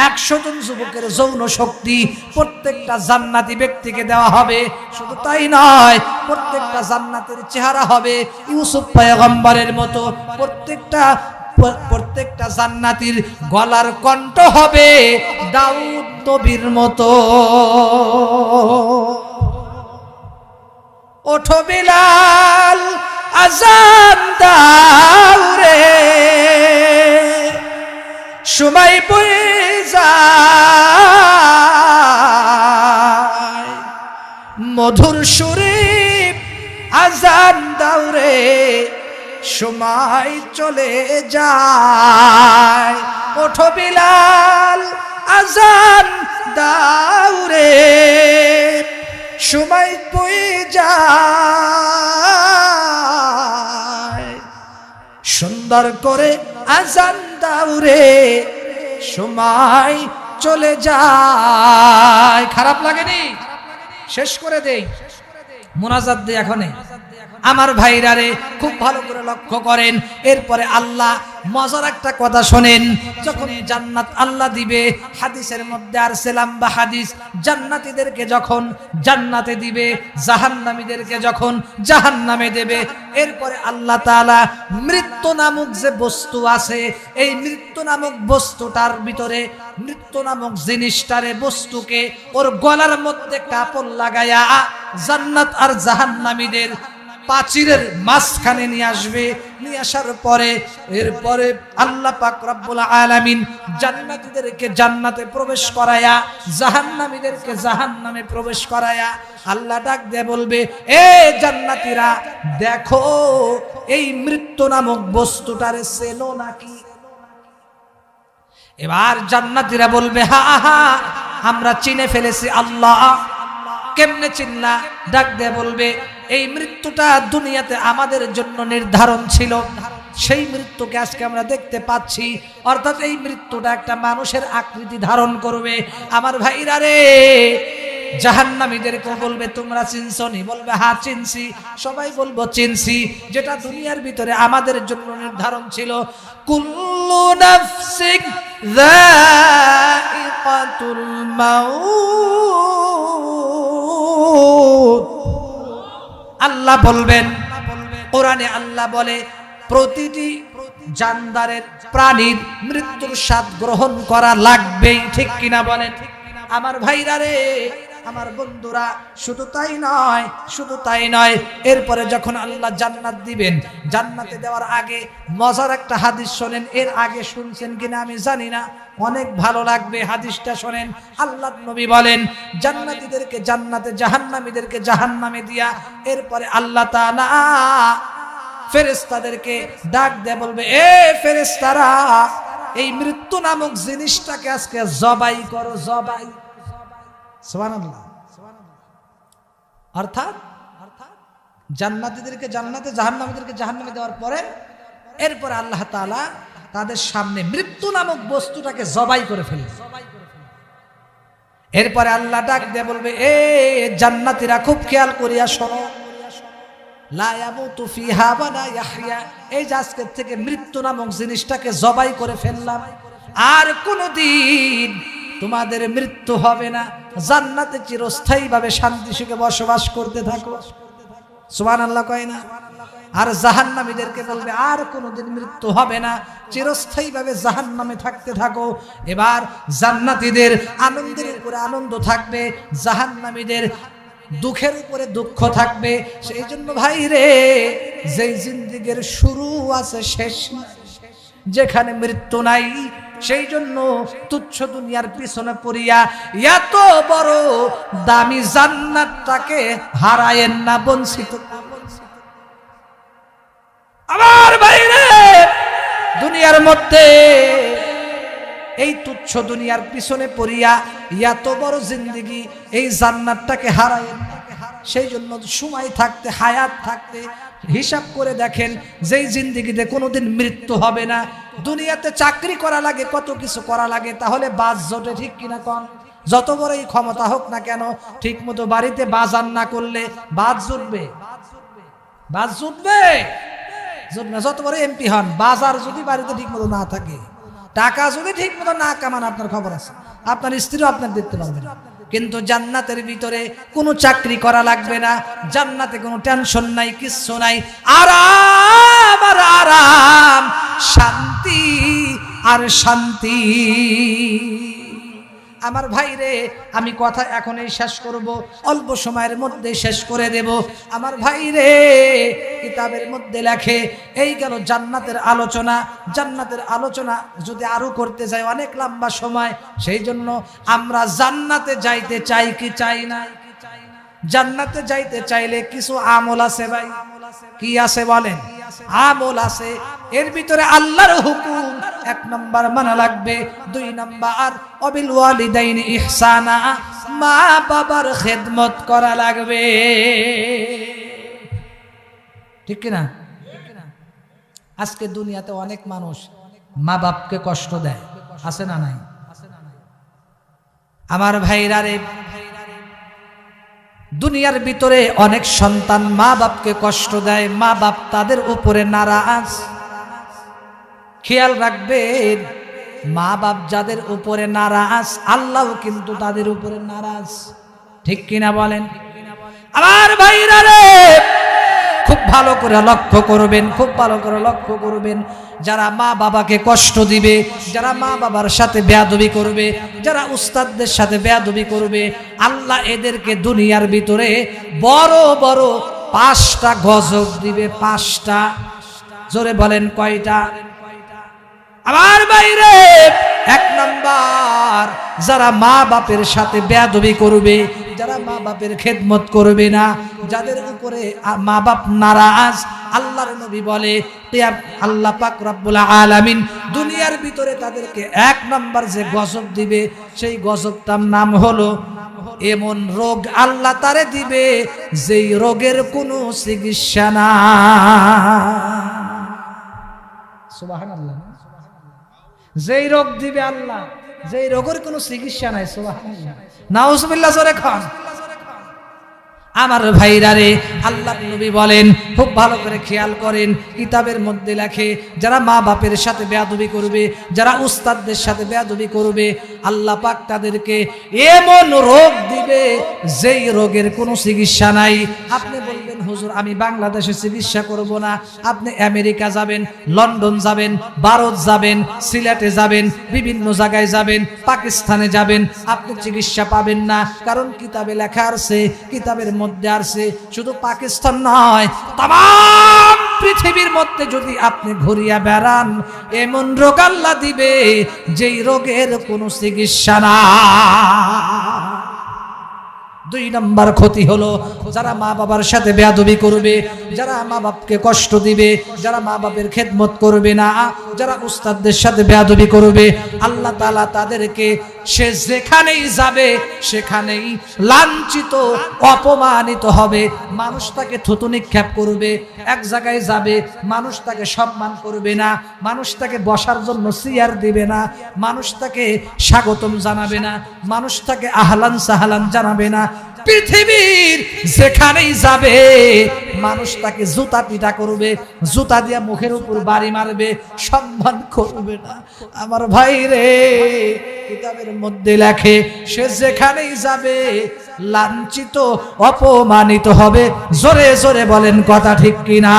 100 জন যুবকের যৌন শক্তি প্রত্যেকটা জান্নাতি ব্যক্তিকে দেওয়া হবে। শুধু তাই নয়, প্রত্যেকটা জান্নাতের চেহারা হবে ইউসুফ পয়গম্বরের মতো, প্রত্যেকটা জান্নাতীর গলার কণ্ঠ হবে দাউদ নবীর মতো। ওঠো বিলাল, আযান দাও রে, সময় বয়ে যায়, মধুর সুরে আযান দাও রে, সময় চলে যায়। ওঠো বিলাল, আযান দাও রে, সময় বয়ে যায়। সুন্দর সুন্দর করে আজান দাও রে, সময় চলে যায়। খারাপ লাগেনি? শেষ করে দেই, মুনাজাত দেই এখনে। আমার ভাইরা রে, খুব ভালো করে লক্ষ্য করেন। এরপরে আল্লাহ মজার একটা কথা শোনেন। যখন জান্নাত আল্লাহ দিবে, হাদিসের মধ্যে আর সেলাম বা হাদিস, জান্নাতীদেরকে যখন জান্নাতে দিবে, জাহান্নামীদেরকে যখন জাহান্নামে দেবে, এরপরে আল্লাহ তাআলা মৃত্যু নামক যে বস্তু আছে, এই মৃত্যু নামক বস্তুটার ভিতরে, মৃত্যু নামক জিনিসটারে, বস্তুকে ওর গলার মধ্যে কাপড় লাগায়া জান্নাত আর জাহান্নামীদের পাচিরের মাঝখানে নিয়ে আসবে। নিয়ে আসার পরে এরপরে আল্লাহ পাক রব্বুল আলামিন জান্নাতীদেরকে জান্নাতে প্রবেশ করায়া, জাহান্নামীদেরকে জাহান্নামে প্রবেশ করায়া আল্লাহ ডাক দিয়ে বলবে, এ জান্নাতীরা, দেখো এই মৃত্যু নামক বস্তুটারে চেনো নাকি? এবার জান্নাতীরা বলবে, হা হা, আমরা চিনে ফেলেছি আল্লাহ। কেমনে চিনলা? ডাক দিয়ে বলবে, এই মৃত্যুটা দুনিয়াতে আমাদের জন্য নির্ধারণ ছিল, সেই মৃত্যুকে আজকে আমরা দেখতে পাচ্ছি। অর্থাৎ এই মৃত্যুটা একটা মানুষের আকৃতি ধারণ করবে। আমার ভাইরা রে, জাহান্নামীদেরকে বলবে, তোমরা চিনছো নি? বলবে, হ্যাঁ চিনছি। সবাই বলবো চিনছি, যেটা দুনিয়ার ভিতরে আমাদের জন্য নির্ধারণ ছিল। কুল্লু নাফসিন যায়িকাতুল মাউত। আল্লাহ বলবেন, কোরআনে আল্লাহ বলে, প্রতিটি জানদারের, প্রাণীর মৃত্যুর স্বাদ গ্রহণ করা লাগবেই। ঠিক কিনা বলেন? আমার ভাইরা রে, আমার বন্ধুরা, শুধু তাই নয়, শুধু তাই নয়, এরপরে যখন আল্লাহ জান্নাত দিবেন, জান্নাতে দেওয়ার আগে মজার একটা হাদিস শোনেন। এর আগে শুনছেন কিনা আমি জানি না, অনেক ভালো লাগবে, হাদিসটা শোনেন। আল্লাহর নবী বলেন, জান্নাতীদেরকে জান্নাতে, জাহান্নামীদেরকে জাহান্নামে দিয়া এরপরে আল্লাহ তাআলা ফেরেশতাদেরকে ডাক দিয়ে বলবে, এ ফেরেশতারা, এই মৃত্যু নামক জিনিসটাকে আজকে জবাই করো, জবাই। সুবহানাল্লাহ। অর্থাৎ জান্নাতীদেরকে জান্নাতে, জাহান্নামীদেরকে জাহান্নামে দেওয়ার পরে এরপরে আল্লাহ তাআলা তাদের সামনে মৃত্যু নামক বস্তুটাকে জবাই করে ফেলে। এরপরে আল্লাহ ডাক দিয়ে বলবে, এ জান্নাতীরা, খুব খেয়াল করিয়া শোনো, লা ইয়ামুতু ফিহা ওয়া লা ইয়াহইয়া। এই যে আজকের থেকে মৃত্যু নামক জিনিসটাকে জবাই করে ফেললাম, আর কোনদিন তোমাদের মৃত্যু হবে না, জান্নাতে চিরস্থায়ীভাবে শান্তি সুখে বসবাস করতে থাকো। সুবহানাল্লাহ কয় না? আর জাহান্নামীদেরকে বলবে, আর কোনোদিন মৃত্যু হবে না, চিরস্থায়ীভাবে জাহান্নামে থাকতে থাকো। এবার জান্নাতীদের আনন্দের উপরে আনন্দ থাকবে, জাহান্নামীদের দুঃখের উপরে দুঃখ থাকবে। সেই জন্য ভাই রে, যেই জিন্দেগীর শুরু আছে শেষ নাই, যেখানে মৃত্যু নাই, সেই জন্য তুচ্ছ দুনিয়ার পিছনে পড়িয়া এত বড় দামি জান্নাতটাকে হারায়েন না, বঞ্চিত। আমার ভাইরে, দুনিয়ার মধ্যে এই তুচ্ছ দুনিয়ার পিছনে পড়িয়া এত বড় জিন্দেগি, এই জান্নাতটাকে হারায়েন না। সেই জন্য সময় থাকতে, হায়াত থাকতে হিসাব করে দেখেন, যেই জিন্দেগিতে কোনোদিন মৃত্যু হবে না। দুনিয়াতে চাকরি করা লাগে, কত কিছু করা লাগে, তাহলে বাস জোটে। ঠিক কিনা কন? যত বড়ই ক্ষমতা হোক না কেন, ঠিক মতো বাড়িতে বাজার না করলে বাস জুটবে? বাস জুটবে? জুটবে না। যত বড় এমপি হন, বাজার যদি বাড়িতে ঠিক মতো না থাকে, টাকা যদি ঠিক মতো না কামান, আপনার খবর আছে, আপনার স্ত্রীও আপনার দেখতে পারবেন। কিন্তু জান্নাতের ভিতরে কোনো চাকরি করা লাগবে না, জান্নাতে কোনো টেনশন নাই, কিচ্ছু নাই, আরাম আর আরাম, শান্তি আর শান্তি। আমার ভাইরে, আমি কথা এখনই শেষ করব, অল্প সময়ের মধ্যে শেষ করে দেব। আমার ভাইরে, কিতাবের মধ্যে লেখে, এই গেল জান্নাতের আলোচনা। জান্নাতের আলোচনা যদি আরো করতে যাই অনেক লম্বা সময়। সেই জন্য আমরা জান্নাতে যাইতে চাই কি চাই না? জান্নাতে যাইতে চাইলে কিছু আমল আছে ভাই। কি আছে বলেন? আমল আছে। এর ভিতরে আল্লাহর হুকুম 1 নাম্বার মানা লাগবে, 2 নাম্বার অবিল ওয়ালিদাইনি ইহসানা, মা বাবার খেদমত করা লাগবে। ঠিক কি না? আজকে দুনিয়াতে অনেক মানুষ মা বাপকে কষ্ট দেয়, আছে না নাই? আমার ভাইরা রে, দুনিয়ার ভিতরে অনেক সন্তান মা বাপকে কষ্ট দেয়, মা বাপ তাদের উপরে নারাজ। খেয়াল রাখবেন, মা বাপ যাদের উপরে নারাজ, আল্লাহও কিন্তু তাদের উপরে নারাজ। ঠিক কিনা বলেন? আমার ভাইরা রে, খুব ভালো করে লক্ষ্য করবেন, খুব ভালো করে লক্ষ্য করবেন। যারা মা বাবাকে কষ্ট দিবে, যারা মা বাবার সাথে বেয়াদবি করবে, যারা উস্তাদদের সাথে বেয়াদবি করবে, আল্লাহ এদেরকে দুনিয়ার ভিতরে বড় বড় 5টা গজব দিবে। 5টা। জোরে বলেন কয়টা? আমার বাইরে 1 নাম্বার, যারা মা বাপের সাথে বেয়াদবি করবে, যারা মা বাপের খেদমত করবে না, যাদের উপরে মা বাপ নারাজ, আল্লাহর নবী বলে আল্লাহ পাক রব্বুল আলামিন দুনিয়ার ভিতরে তাদেরকে 1 নাম্বার যে গজব দিবে, সেই গজবটার নাম হলো এমন রোগ আল্লাহ তারে দিবে যেই রোগের কোনো চিকিৎসা না। সুবহানাল্লাহ। যেই রোগ দিবে আল্লাহ, যেই রোগের কোনো চিকিৎসা নাই। সুবহানাল্লাহ, নাউজুবিল্লাহ। জোরে খান। আমার ভাইরা রে, আল্লাহ নবী বলেন, খুব ভালো করে খেয়াল করেন, কিতাবের মধ্যে লেখে, যারা মা বাপের সাথে বেয়াদবি করবে, যারা উস্তাদদের সাথে বেয়াদবি করবে, আল্লাহ পাক তাদেরকে এমন রোগ দিবে যেই রোগের কোনো চিকিৎসা নাই। আপনি বলবেন, হুজুর আমি বাংলাদেশে চিকিৎসা করব না। আপনি আমেরিকা যাবেন, লন্ডন যাবেন, ভারত যাবেন, সিলেটে যাবেন, বিভিন্ন জায়গায় যাবেন, পাকিস্তানে যাবেন, আপনি চিকিৎসা পাবেন না। কারণ কিতাবে লেখা আছে, কিতাবের মধ্যে আছে, শুধু পাকিস্তান নয়, তাম পৃথিবীর মধ্যে যদি আপনি ঘুরিয়া বেড়ান, এমন রোগ আল্লাহ দিবে যেই রোগের কোনো চিকিৎসা না। 2 নম্বর ক্ষতি হলো, যারা মা বাবার সাথে বেয়াদবি করবে, যারা মা বাপকে কষ্ট দিবে, যারা মা বাপের খেদমত করবে না, যারা উস্তাদদের সাথে বেয়াদবি করবে, আল্লাহ তাআলা তাদেরকে সে যেখানেই যাবে সেখানেই লাঞ্ছিত, অপমানিত হবে। মানুষ তাকে থুতু নিক্ষেপ করবে। এক জায়গায় যাবে, মানুষ তাকে সম্মান করবে না, মানুষ তাকে বসার জন্য চেয়ার দিবে না, মানুষ তাকে স্বাগতম জানাবে না, মানুষ তাকে আহলান সাহলান জানাবে না। পৃথিবীর যেখানেই যাবে মানুষ তাকে জুতা পিটা করবে, জুতা দিয়া মুখের উপর বাড়ি মারবে, সম্মান করবে না। আমার ভাই রে, কিতাবের মধ্যে লেখে, সে যেখানেই যাবে লাঞ্ছিত, অপমানিত হবে। জোরে জোরে বলেন কথা ঠিক কিনা?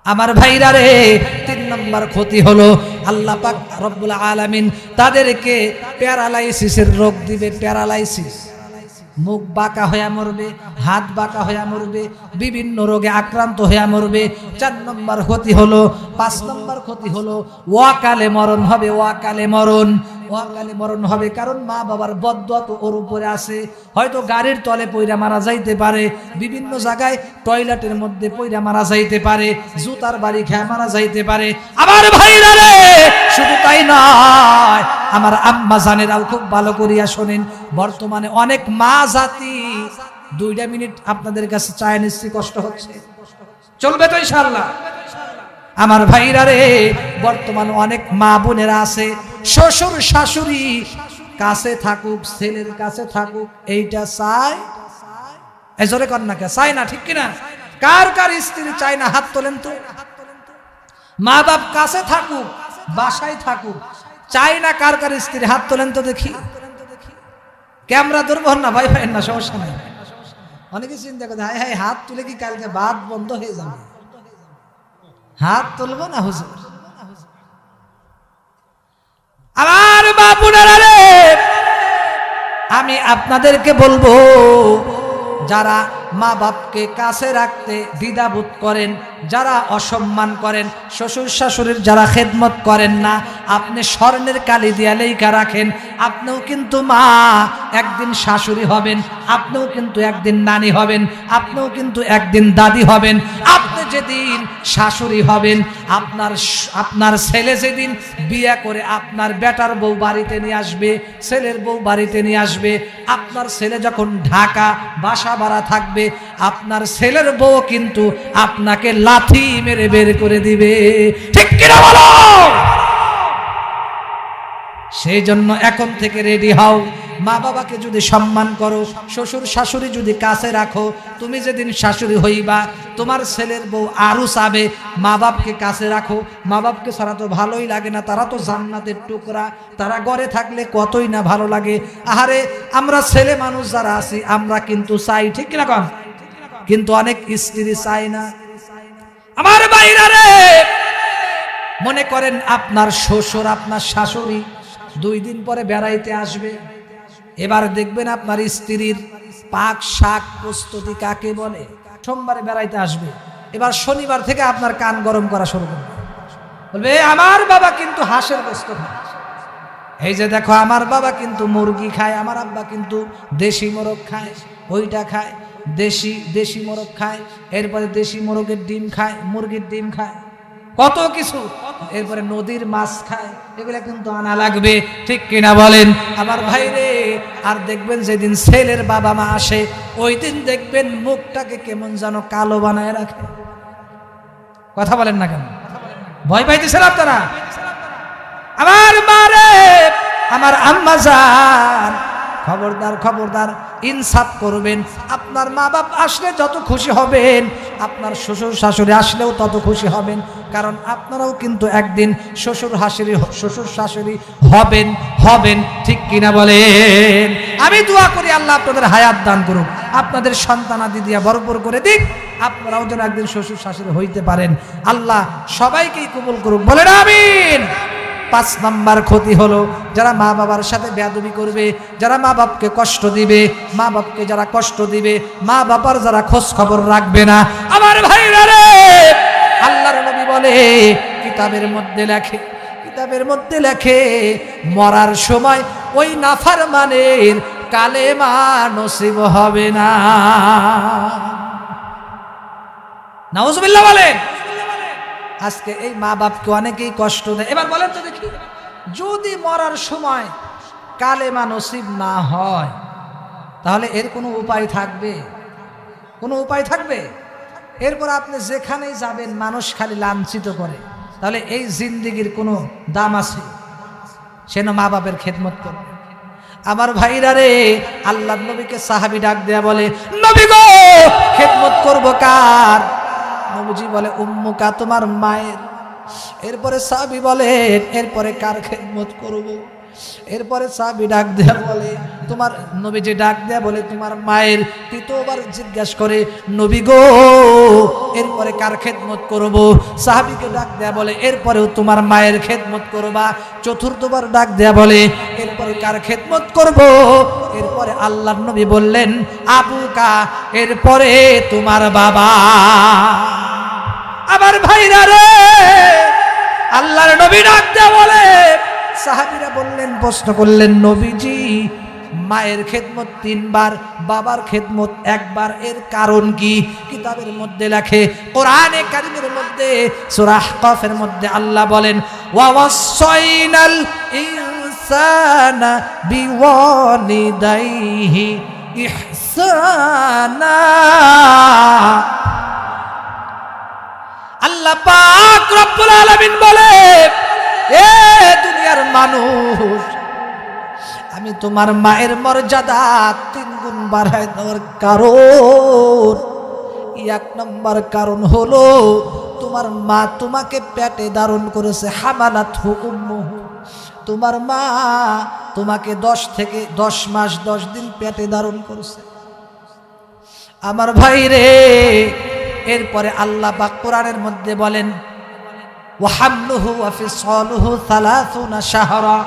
আমার ভাইরা রে, 3 নম্বর ক্ষতি হলো, আল্লাহ পাক রব্বুল আলামিন তাদেরকে প্যারালাইসিসের রোগ দিবে। প্যারালাইসিস, মুখ বাঁকা হয়ে মরবে, হাত বাঁকা হয়ে মরবে, বিভিন্ন রোগে আক্রান্ত হয়ে মরবে। 4 নম্বর ক্ষতি হলো। 5 নম্বর ক্ষতি হলো, ওয়াকালে মরণ হবে। ওয়াকালে মরণ, ওয়াকালে মরণ হবে। কারণ মা বাবার বদদুয়া তো ওর উপরে আছে। হয়তো গাড়ির তলে পইরা মারা যাইতে পারে, বিভিন্ন জায়গায় টয়লেটের মধ্যে পইরা মারা যাইতে পারে, জুতার বাড়ি খেয়ে মারা যাইতে পারে। আমার ভাইরা রে, শুধু তাই নয়, আমার আম্মা জানেরাও খুব ভালো করিয়া শোনেন, বর্তমানে অনেক মা জাতি, 2 মিনিট আপনাদের কাছে চায় নিচ্ছি, কষ্ট হচ্ছে, চলবে তো ইনশাআল্লাহ? আমার ভাইরা রে, বর্তমানে অনেক মা বোনেরা আছে, শ্বশুর শাশুড়ি কাছে থাকুক, ছেলের কাছে থাকুক, এইটা চায়। এজরে কর না, কে চায় না? ঠিক কিনা? কার কার স্ত্রী চায় না? হাত তোলেন তো। মা বাপ কাছে থাকুক, বাসায় থাকুক, চাই না কার কার স্ত্রী? হাত তোলেন তো দেখি। ক্যামেরা দুর্বল না ভাই, ভাই না, সমস্যা নাই। অনেকে চিন্তা করে, হাই হাই হাত তুলে কি কালকে বাদ বন্ধ হয়ে যাবে? হাত তুলবো না হুজুর। আমার বাপুনারা রে, আমি আপনাদেরকে বলবো, যারা মা বাপকে কাছে রাখতে দ্বিধাবোধ করেন, যারা অসম্মান করেন, শ্বশুর শাশুড়ির যারা খেদমত করেন না, আপনি স্বর্ণের কালি দিয়া লেখা রাখেন, আপনিও কিন্তু মা একদিন শাশুড়ি হবেন, আপনিও কিন্তু একদিন নানি হবেন, আপনিও কিন্তু একদিন দাদি হবেন। আপনি যেদিন শাশুড়ি হবেন, আপনার ছেলে যেদিন বিয়ে করে আপনার বেটার বউ বাড়িতে নিয়ে আসবে, ছেলের বউ বাড়িতে নিয়ে আসবে, আপনার ছেলে যখন ঢাকা বাসা ভাড়া থাকবে, থাকবে, আপনার ছেলের বউ কিন্তু আপনাকে লাথি মেরে বের করে দিবে। ঠিক কিনা বলো? সেই জন্য এখন থেকে রেডি হও। মা বাবাকে যদি সম্মান করো, শ্বশুর শাশুড়ি যদি কাছে রাখো, তুমি যেদিন শাশুড়ি হইবা তোমার ছেলের বউ আরো চাবে মা বাপকে কাছে রাখো। মা বাপকে ছাড়া তো ভালোই লাগে না, তারা তো জান্নাতের টুকরা, তারা ঘরে থাকলে কতই না ভালো লাগে। আহারে আমরা ছেলে মানুষ যারা আছি আমরা কিন্তু চাই, ঠিক কিনা কন? কিন্তু অনেক স্ত্রী চাই না। আমার বাইরা রে, মনে করেন আপনার শ্বশুর আপনার শাশুড়ি 2 দিন পরে বেড়াইতে আসবে, এবার দেখবেন আপনার স্ত্রীর পাক শাক প্রস্তুতি কাকে বলে। সোমবারে বেড়াইতে আসবে, এবার শনিবার থেকে আপনার কান গরম করা শুরু করবে, বলবে আমার বাবা কিন্তু হাঁসের গোশত খায়, এই যে দেখো আমার বাবা কিন্তু মুরগি খায়, আমার আব্বা কিন্তু দেশি মোরগ খায়, ওইটা খায়, দেশি মোরগ খায়, এরপরে দেশি মোরগের ডিম খায়, মুরগির ডিম খায়, কত কিছু, এরপরে নদীর মাছ খায়, এগুলা কিন্তু আনা লাগবে। ঠিক কিনা বলেন? আমার ভাই রে, আর দেখবেন যেদিন ছেলের বাবা মা আসে ওই দিন দেখবেন মুখটাকে কেমন যেন কালো বানায় রাখে। কথা বলেন না কেন? ভয় পাইতেছেন আপনারা? আমার মারে, আমার আম্মা জান, খবরদার খবরদার, ইনসাফ করবেন। আপনার মা বাপ আসলে যত খুশি হবেন, আপনার শ্বশুর শাশুড়ি আসলেও তত খুশি হবেন, কারণ আপনারাও কিন্তু একদিন শ্বশুর শাশুড়ি হবেন হবেন। ঠিক কিনা বলেন? আমি দোয়া করি আল্লাহ আপনাদের হায়াত দান করুক, আপনাদের সন্তানাদি দিয়া ভরপুর করে দিক, আপনারাও যেন একদিন শ্বশুর শাশুড়ি হইতে পারেন। আল্লাহ সবাইকেই কবুল করুক, বলেন আমিন। 5 নাম্বার ক্ষতি হলো যারা মা বাবার সাথে বেয়াদবি করবে, যারা মা বাপকে কষ্ট দিবে, মা বাপকে যারা কষ্ট দিবে, মা বাবার যারা খোঁজ খবর রাখবে না। আমার ভাইরা রে, আল্লাহর নবী বলে কিতাবের মধ্যে লেখে মরার সময় ওই নাফরমানের কালেমা নসিব হবে না। নাউজুবিল্লাহ বলেন। আজকে এই মা বাপকে অনেকেই কষ্ট দেয়। এবার বলেন তো দেখি, যদি মরার সময় কালেমা নসিব না হয় তাহলে এর কোনো উপায় থাকবে? কোনো উপায় থাকবে? এরপর আপনি যেখানেই যাবেন মানুষ খালি লাঞ্ছিত করে, তাহলে এই জিন্দেগির কোনো দাম আছে? সেন মা বাপের খেদমত করবে। আমার ভাইরা রে, আল্লাহর নবীকে সাহাবী ডাক দেয়া বলে, নবী গো খেদমত করব কার? নবীজি বলে উম্মুকা, তোমার মায়ের। এরপরে সাহাবী বলে এরপরে কার খেদমত করব? এরপরে সাহাবী ডাক দেয়া বলে তোমার, নবীজি ডাক দেয়া বলে তোমার মায়ের। তৃতীয়বার জিজ্ঞাসা করে নবী গো এরপরে কার খেদমত করব? সাহাবীকে ডাক দেয়া বলে এরপরেও তোমার মায়ের খেদমত করবা। চতুর্থবার ডাক দেয়া বলে এরপরে কার খেদমত করব? এরপরে আল্লাহর নবী বললেন আবুকা, এরপরে তোমার বাবা। আমার ভাইরা রে, আল্লাহর নবী ডাক দেয়া বলে, সাহাবীরা বললেন, প্রশ্ন করলেন নবীজি মায়ের খেদমত 3 বার, বাবার খেদমত 1 বার, এর কারণ কি? কিতাবের মধ্যে লেখে, কোরআনে কারীমের মধ্যে সূরা আহকাফের মধ্যে আল্লাহ বলেন ওয়াসাইনাল ইনসানা বিওয়ালিদাইহি ইহসানা। আল্লাহ পাক রব্বুল আলামিন বলে, এ দুনিয়ার মানুষ, আমি তোমার মায়ের মর্যাদা 3 গুণ বাড়ায় দেওয়ার কারণ 1 নম্বর কারণ হলো তোমার মা তোমাকে পেটে ধারণ করেছে, হামালাতহু উম্মুহু, তোমার মা তোমাকে 10 মাস 10 দিন পেটে ধারণ করেছে। আমার ভাই রে, এরপরে আল্লাহ পাক কোরআনের মধ্যে বলেন ওয়াহামলুহু ওয়া ফিসালুহু 30 শাহরা।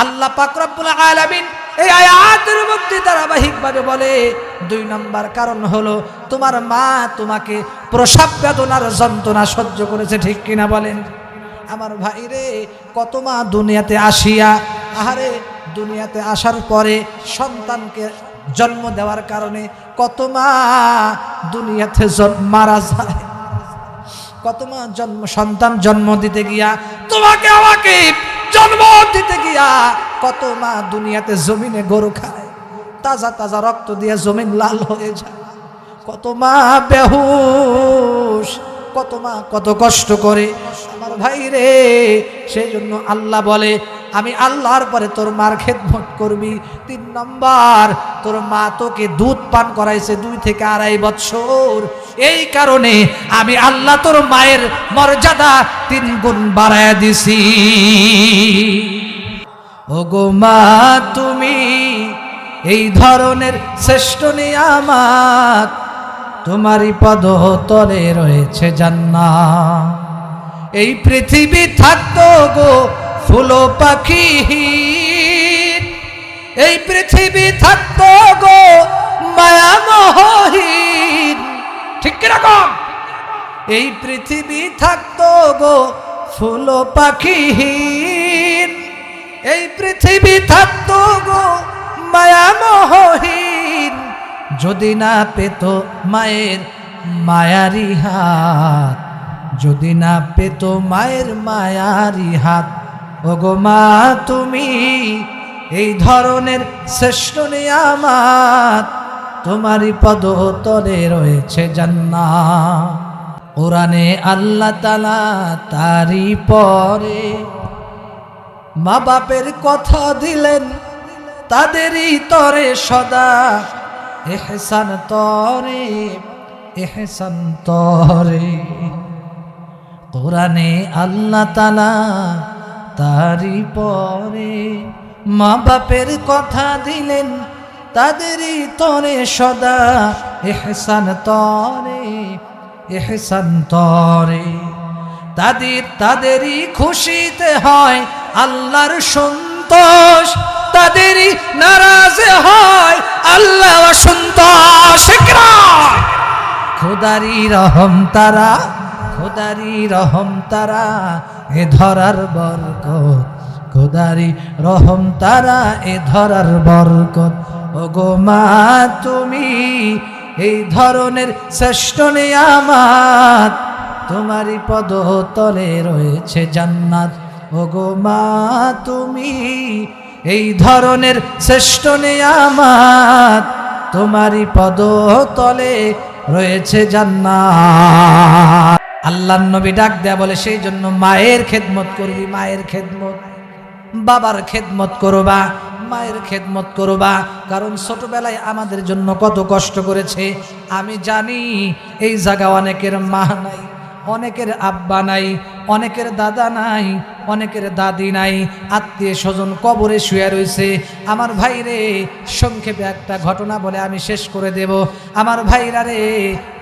আল্লাহ পাক রব্বুল আলামিন এই আয়াতের মধ্যে ধারাবাহিকভাবে বলে 2 নম্বর কারণ হলো তোমার মা তোমাকে প্রসব বেদনার যন্ত্রণা সহ্য করেছে। ঠিক কিনা বলেন? আমার ভাই রে, কত মা দুনিয়াতে আসিয়া, আহারে দুনিয়াতে আসার পরে সন্তানকে জন্ম দেওয়ার কারণে কত মা দুনিয়াতে মারা যায়, কত মা সন্তান জন্ম দিতে গিয়া, তোমাকে আমাকে জন্ম দিতে গিয়া কত মা দুনিয়াতে জমিনে গরু খায়। তাজা তাজা রক্ত দিয়ে জমিন লাল হয়ে যায়। কত মা বেহুশ, কত মা কত কষ্ট করে আমার ভাই রে। সেই জন্য আল্লাহ বলে আমি আল্লাহর পরে তোর মার খেদমত করবি। 3 নম্বর, তোর মা তোকে দুধ পান করাইছে 2 থেকে 2.5 বছর, এই কারণে আমি আল্লাহ তোর মায়ের মর্যাদা 3 গুণ বাড়ায় দিছি। ওগো মা তুমি এই ধরনের শ্রেষ্ঠ নিয়ামত, তোমারই পদতলে রয়েছে জান্নাত। এই পৃথিবী থাকতো গো ফুল পাখিহীন, এই পৃথিবী থাকতো গো মায়ামোহহীন, ঠিক কিরকম? এই পৃথিবী থাকতো গো ফুল পাখিহীন, এই পৃথিবী থাকতো গো মায়ামোহহীন, যদি না পেত মায়ের মায়ারি হাত, যদি না পেত মায়ের মায়ারি হাত। ওগো মা তুমি এই ধরনের শ্রেষ্ঠ নিয়ামত, তোমারই পদতলে রয়েছে জান্নাত। কোরআনে আল্লাহ তাআলা তারই পরে মা বাপের কথা দিলেন, তাদেরই তরে সদা ইহসান তরে, ইহসান তরে। কোরআনে আল্লাহ তাআলা তারই পরে মা বাপের কথা দিলেন, তাদেরই তরে সদা ইহসান তরে, ইহসান তরে। তাদেরই খুশিতে হয় আল্লাহর সন্তোষ, তাদেরই নারাজে হয় আল্লাহ অসন্তোষ। খোদারি রহম তারা, খোদারি রহম তারা এ ধরার বরকত, খোদারি রহম তারা এ ধরার বরকত। ওগো মা তুমি এই ধরনের শ্রেষ্ঠ নিয়ামত, তোমারই পদতলে রয়েছে জান্নাত। ওগো মা তুমি এই ধরনের শ্রেষ্ঠ নিয়ামত, তোমারই পদতলে রয়েছে জান্নাত। আল্লাহর নবী ডাক দেয়া বলে সেই জন্য মায়ের খেদমত করবি, মায়ের খেদমত, বাবার খেদমত করবা, মায়ের খেদমত করবা। কারণ ছোটবেলায় আমাদের জন্য কত কষ্ট করেছে আমি জানি। এই জায়গা অনেকের মা নাই, অনেকের আব্বা নাই, অনেকের দাদা নাই, অনেকের দাদি নাই, আত্মীয় স্বজন কবরে শুয়ে রয়েছে। আমার ভাইরে সংক্ষেপে একটা ঘটনা বলে আমি শেষ করে দেব। আমার ভাইরা রে,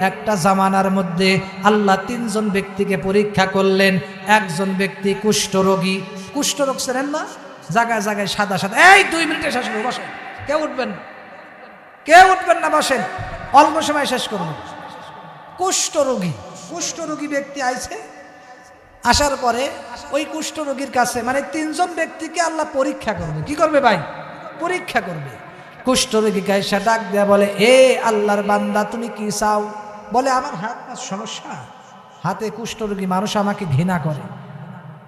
একটা জামানার মধ্যে আল্লাহ 3 জন ব্যক্তিকে পরীক্ষা করলেন। একজন ব্যক্তি কুষ্ঠরোগী, কুষ্ঠরোগ ছিলেন না, জায়গায় জায়গায় সাদা সাদা। এই 2 মিনিটে শেষ করবো, বসেন, কেউ উঠবেন না, কেউ উঠবেন না, বসেন, অল্প সময় শেষ করবো। কুষ্ঠরোগী, কুষ্ঠরোগী ব্যক্তি আইছে, আসার পরে ওই কুষ্ঠরোগীর কাছে মানে 3 জন ব্যক্তিকে আল্লাহ পরীক্ষা করবে। কি করবে ভাই? পরীক্ষা করবে। কুষ্ঠরোগীকে এসে ডাক দেয়া বলে, এ আল্লাহর বান্দা তুমি কি চাও? বলে আমার হাত পা সমস্যা, হাতে কুষ্ঠরোগী মানুষ আমাকে ঘৃণা করে,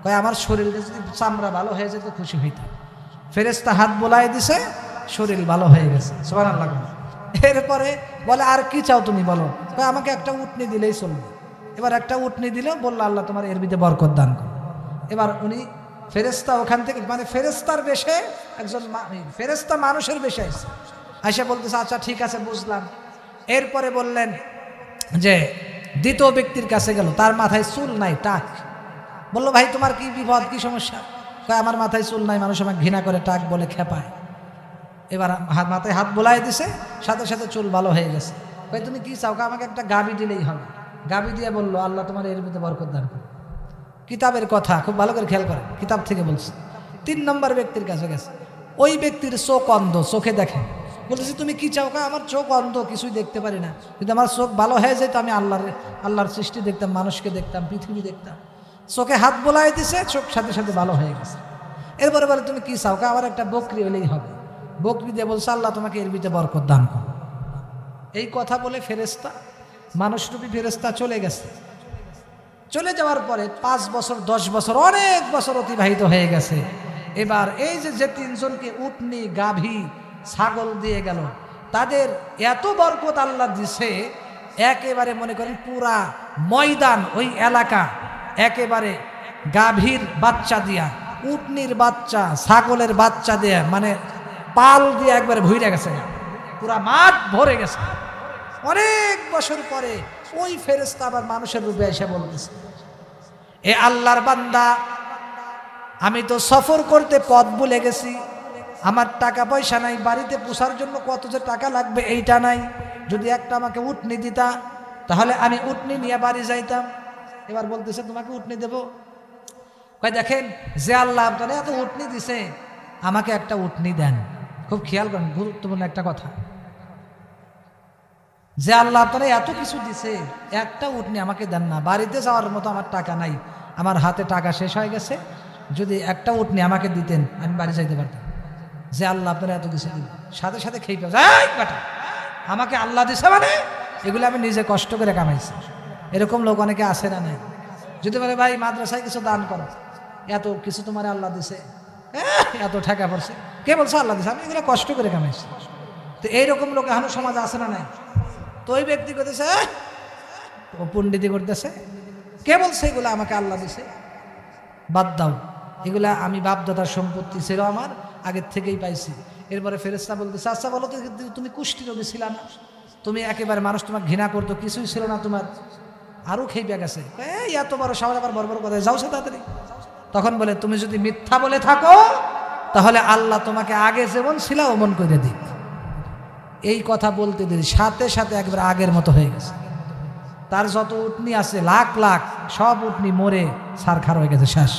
কয় আমার শরীরে যদি চামড়া ভালো হয়ে যেত খুশি হইতাম। ফেরেশতা হাত বোলাই দিছে, শরীর ভালো হয়ে গেছে, সুবহানাল্লাহ। এরপরে বলে আর কি চাও তুমি বলো? কয় আমাকে একটা উটনি দিলেই চলবে। এবার একটা উটনি দিল, বললো আল্লাহ তোমার এর ভিতরে বরকত দান করো। এবার উনি ফেরেশতা ওখান থেকে মানে ফেরেশতার বেশে একজন ফেরেশতা মানুষের বেশে আসছে, আইসা বলতেছে আচ্ছা ঠিক আছে বুঝলাম। এরপরে বললেন যে দ্বিতীয় ব্যক্তির কাছে গেল, তার মাথায় চুল নাই, টাক। বললো ভাই তোমার কি বিপদ, কি সমস্যা? কয় আমার মাথায় চুল নাই, মানুষ আমাকে ঘৃণা করে, টাক বলে খেপায়। এবার মাথায় হাত বোলাই দিছে, সাথে সাথে চুল ভালো হয়ে গেছে। কয় তুমি কি চাও? আমাকে একটা গাবি দিলেই হবে। গাবি দিয়ে বললো আল্লাহ তোমার এর ভিতরে বরকত দান করো। কিতাবের কথা খুব ভালো করে খেয়াল করেন, কিতাব থেকে বলছে। 3 নম্বর ব্যক্তির কাছে গেছে, ওই ব্যক্তির চোখ অন্ধ, চোখে দেখে। বলতেছে তুমি কি চাও? আমার চোখ অন্ধ, কিছুই দেখতে পারি না। কিন্তু আমার চোখ ভালো হয়ে যেত, আমি আল্লাহর সৃষ্টি দেখতাম, মানুষকে দেখতাম, পৃথিবী দেখতাম। চোখে হাত বোলাই দিছে, চোখ সাথে সাথে ভালো হয়ে গেছে। এরপরে বলে তুমি কি চাও? আমার একটা বকরি হলেই হবে। বকরি দিয়ে বলছে আল্লাহ তোমাকে এর ভিতরে বরকত দান করো। এই কথা বলে ফেরেশতা, মানুষরূপী ফেরেশতা চলে গেছে। চলে যাওয়ার পরে 5 বছর 10 বছর অনেক বছর অতিবাহিত হয়ে গেছে। এবার এই যে 3 জনকে উটনি, গাভী ছাগল দিয়ে গেল। তাদের এত বরকত আল্লাহ দিছে, একেবারে মনে করেন পুরা ময়দান ওই এলাকা একেবারে গাভীর বাচ্চা দিয়া, উটনির বাচ্চা, ছাগলের বাচ্চা দিয়ে, মানে পাল দিয়ে একবারে ভরে গেছে, পুরা মাঠ ভরে গেছে। অনেক বছর পরে ওই ফেরেশতা আবার মানুষের রূপে এসে বলতেছে, এ আল্লাহর বান্দা, আমি তো সফর করতে পথ ভুলে গেছি, আমার টাকা পয়সা নাই, বাড়িতে পোষার জন্য কত যে টাকা লাগবে এইটা নাই, যদি একটা আমাকে উটনি দিতা তাহলে আমি উটনি নিয়ে বাড়ি যাইতাম। এবার বলতেছে তোমাকে উটনি দেব? কয় দেখেন, যে আল্লাহ আপনারা এত উটনি দিছে, আমাকে একটা উটনি দেন। খুব খেয়াল করেন, গুরুত্বপূর্ণ একটা কথা, যে আল্লাহ আপনারা এত কিছু দিছে, একটা উটনি আমাকে দেন না, বাড়িতে যাওয়ার মতো আমার টাকা নাই, আমার হাতে টাকা শেষ হয়ে গেছে, যদি একটা উটনি আমাকে দিতেন আমি বাড়ি যাইতে পারতাম। যে আল্লাহ আপনারা এত কিছু দিন, সাথে সাথে খেয়ে পাওয়া, আমাকে আল্লাহ দিছে মানে এগুলো আমি নিজে কষ্ট করে কামাইছি। এরকম লোক অনেকে আসে না নাই? যদি বলে ভাই মাদ্রাসায় কিছু দান করো, এত কিছু তোমার আল্লাহ দিছে, এত টাকা পড়ছে, কে বলছে আল্লাহ দিছে? আমি এগুলো কষ্ট করে কামাইছি। তো এইরকম লোক এখনো সমাজে আসে না নাই? তো ওই ব্যক্তি করতেছে, ও পণ্ডিতি করতেছে, কে বলছে এগুলো আমাকে আল্লাহ দিছে? বাদ দাও, এগুলা আমি বাপদাদার সম্পত্তি ছিল, আমার আগের থেকেই পাইছি। এরপরে ফেরেশতা বলতেছে, আচ্ছা বলো তো, তুমি কুষ্টি রোগী ছিল না? তুমি একেবারে মানুষ তোমার ঘৃণা করতো, কিছুই ছিল না তোমার, আরও খেয়ে গেছে, এই এত বড় সাহস, আবার বড় বড় কথা, যাও সে তাড়াতাড়ি। তখন বলে, তুমি যদি মিথ্যা বলে থাকো তাহলে আল্লাহ তোমাকে আগে যেমন ছিল অমন করে দিক। এই কথা বলতে দেরি, সাথে সাথে একবার আগের মতো হয়ে গেছে। তার যত উটনি আছে লাখ লাখ, সব উটনি মরে ছারখার হয়ে গেছে, শেষ।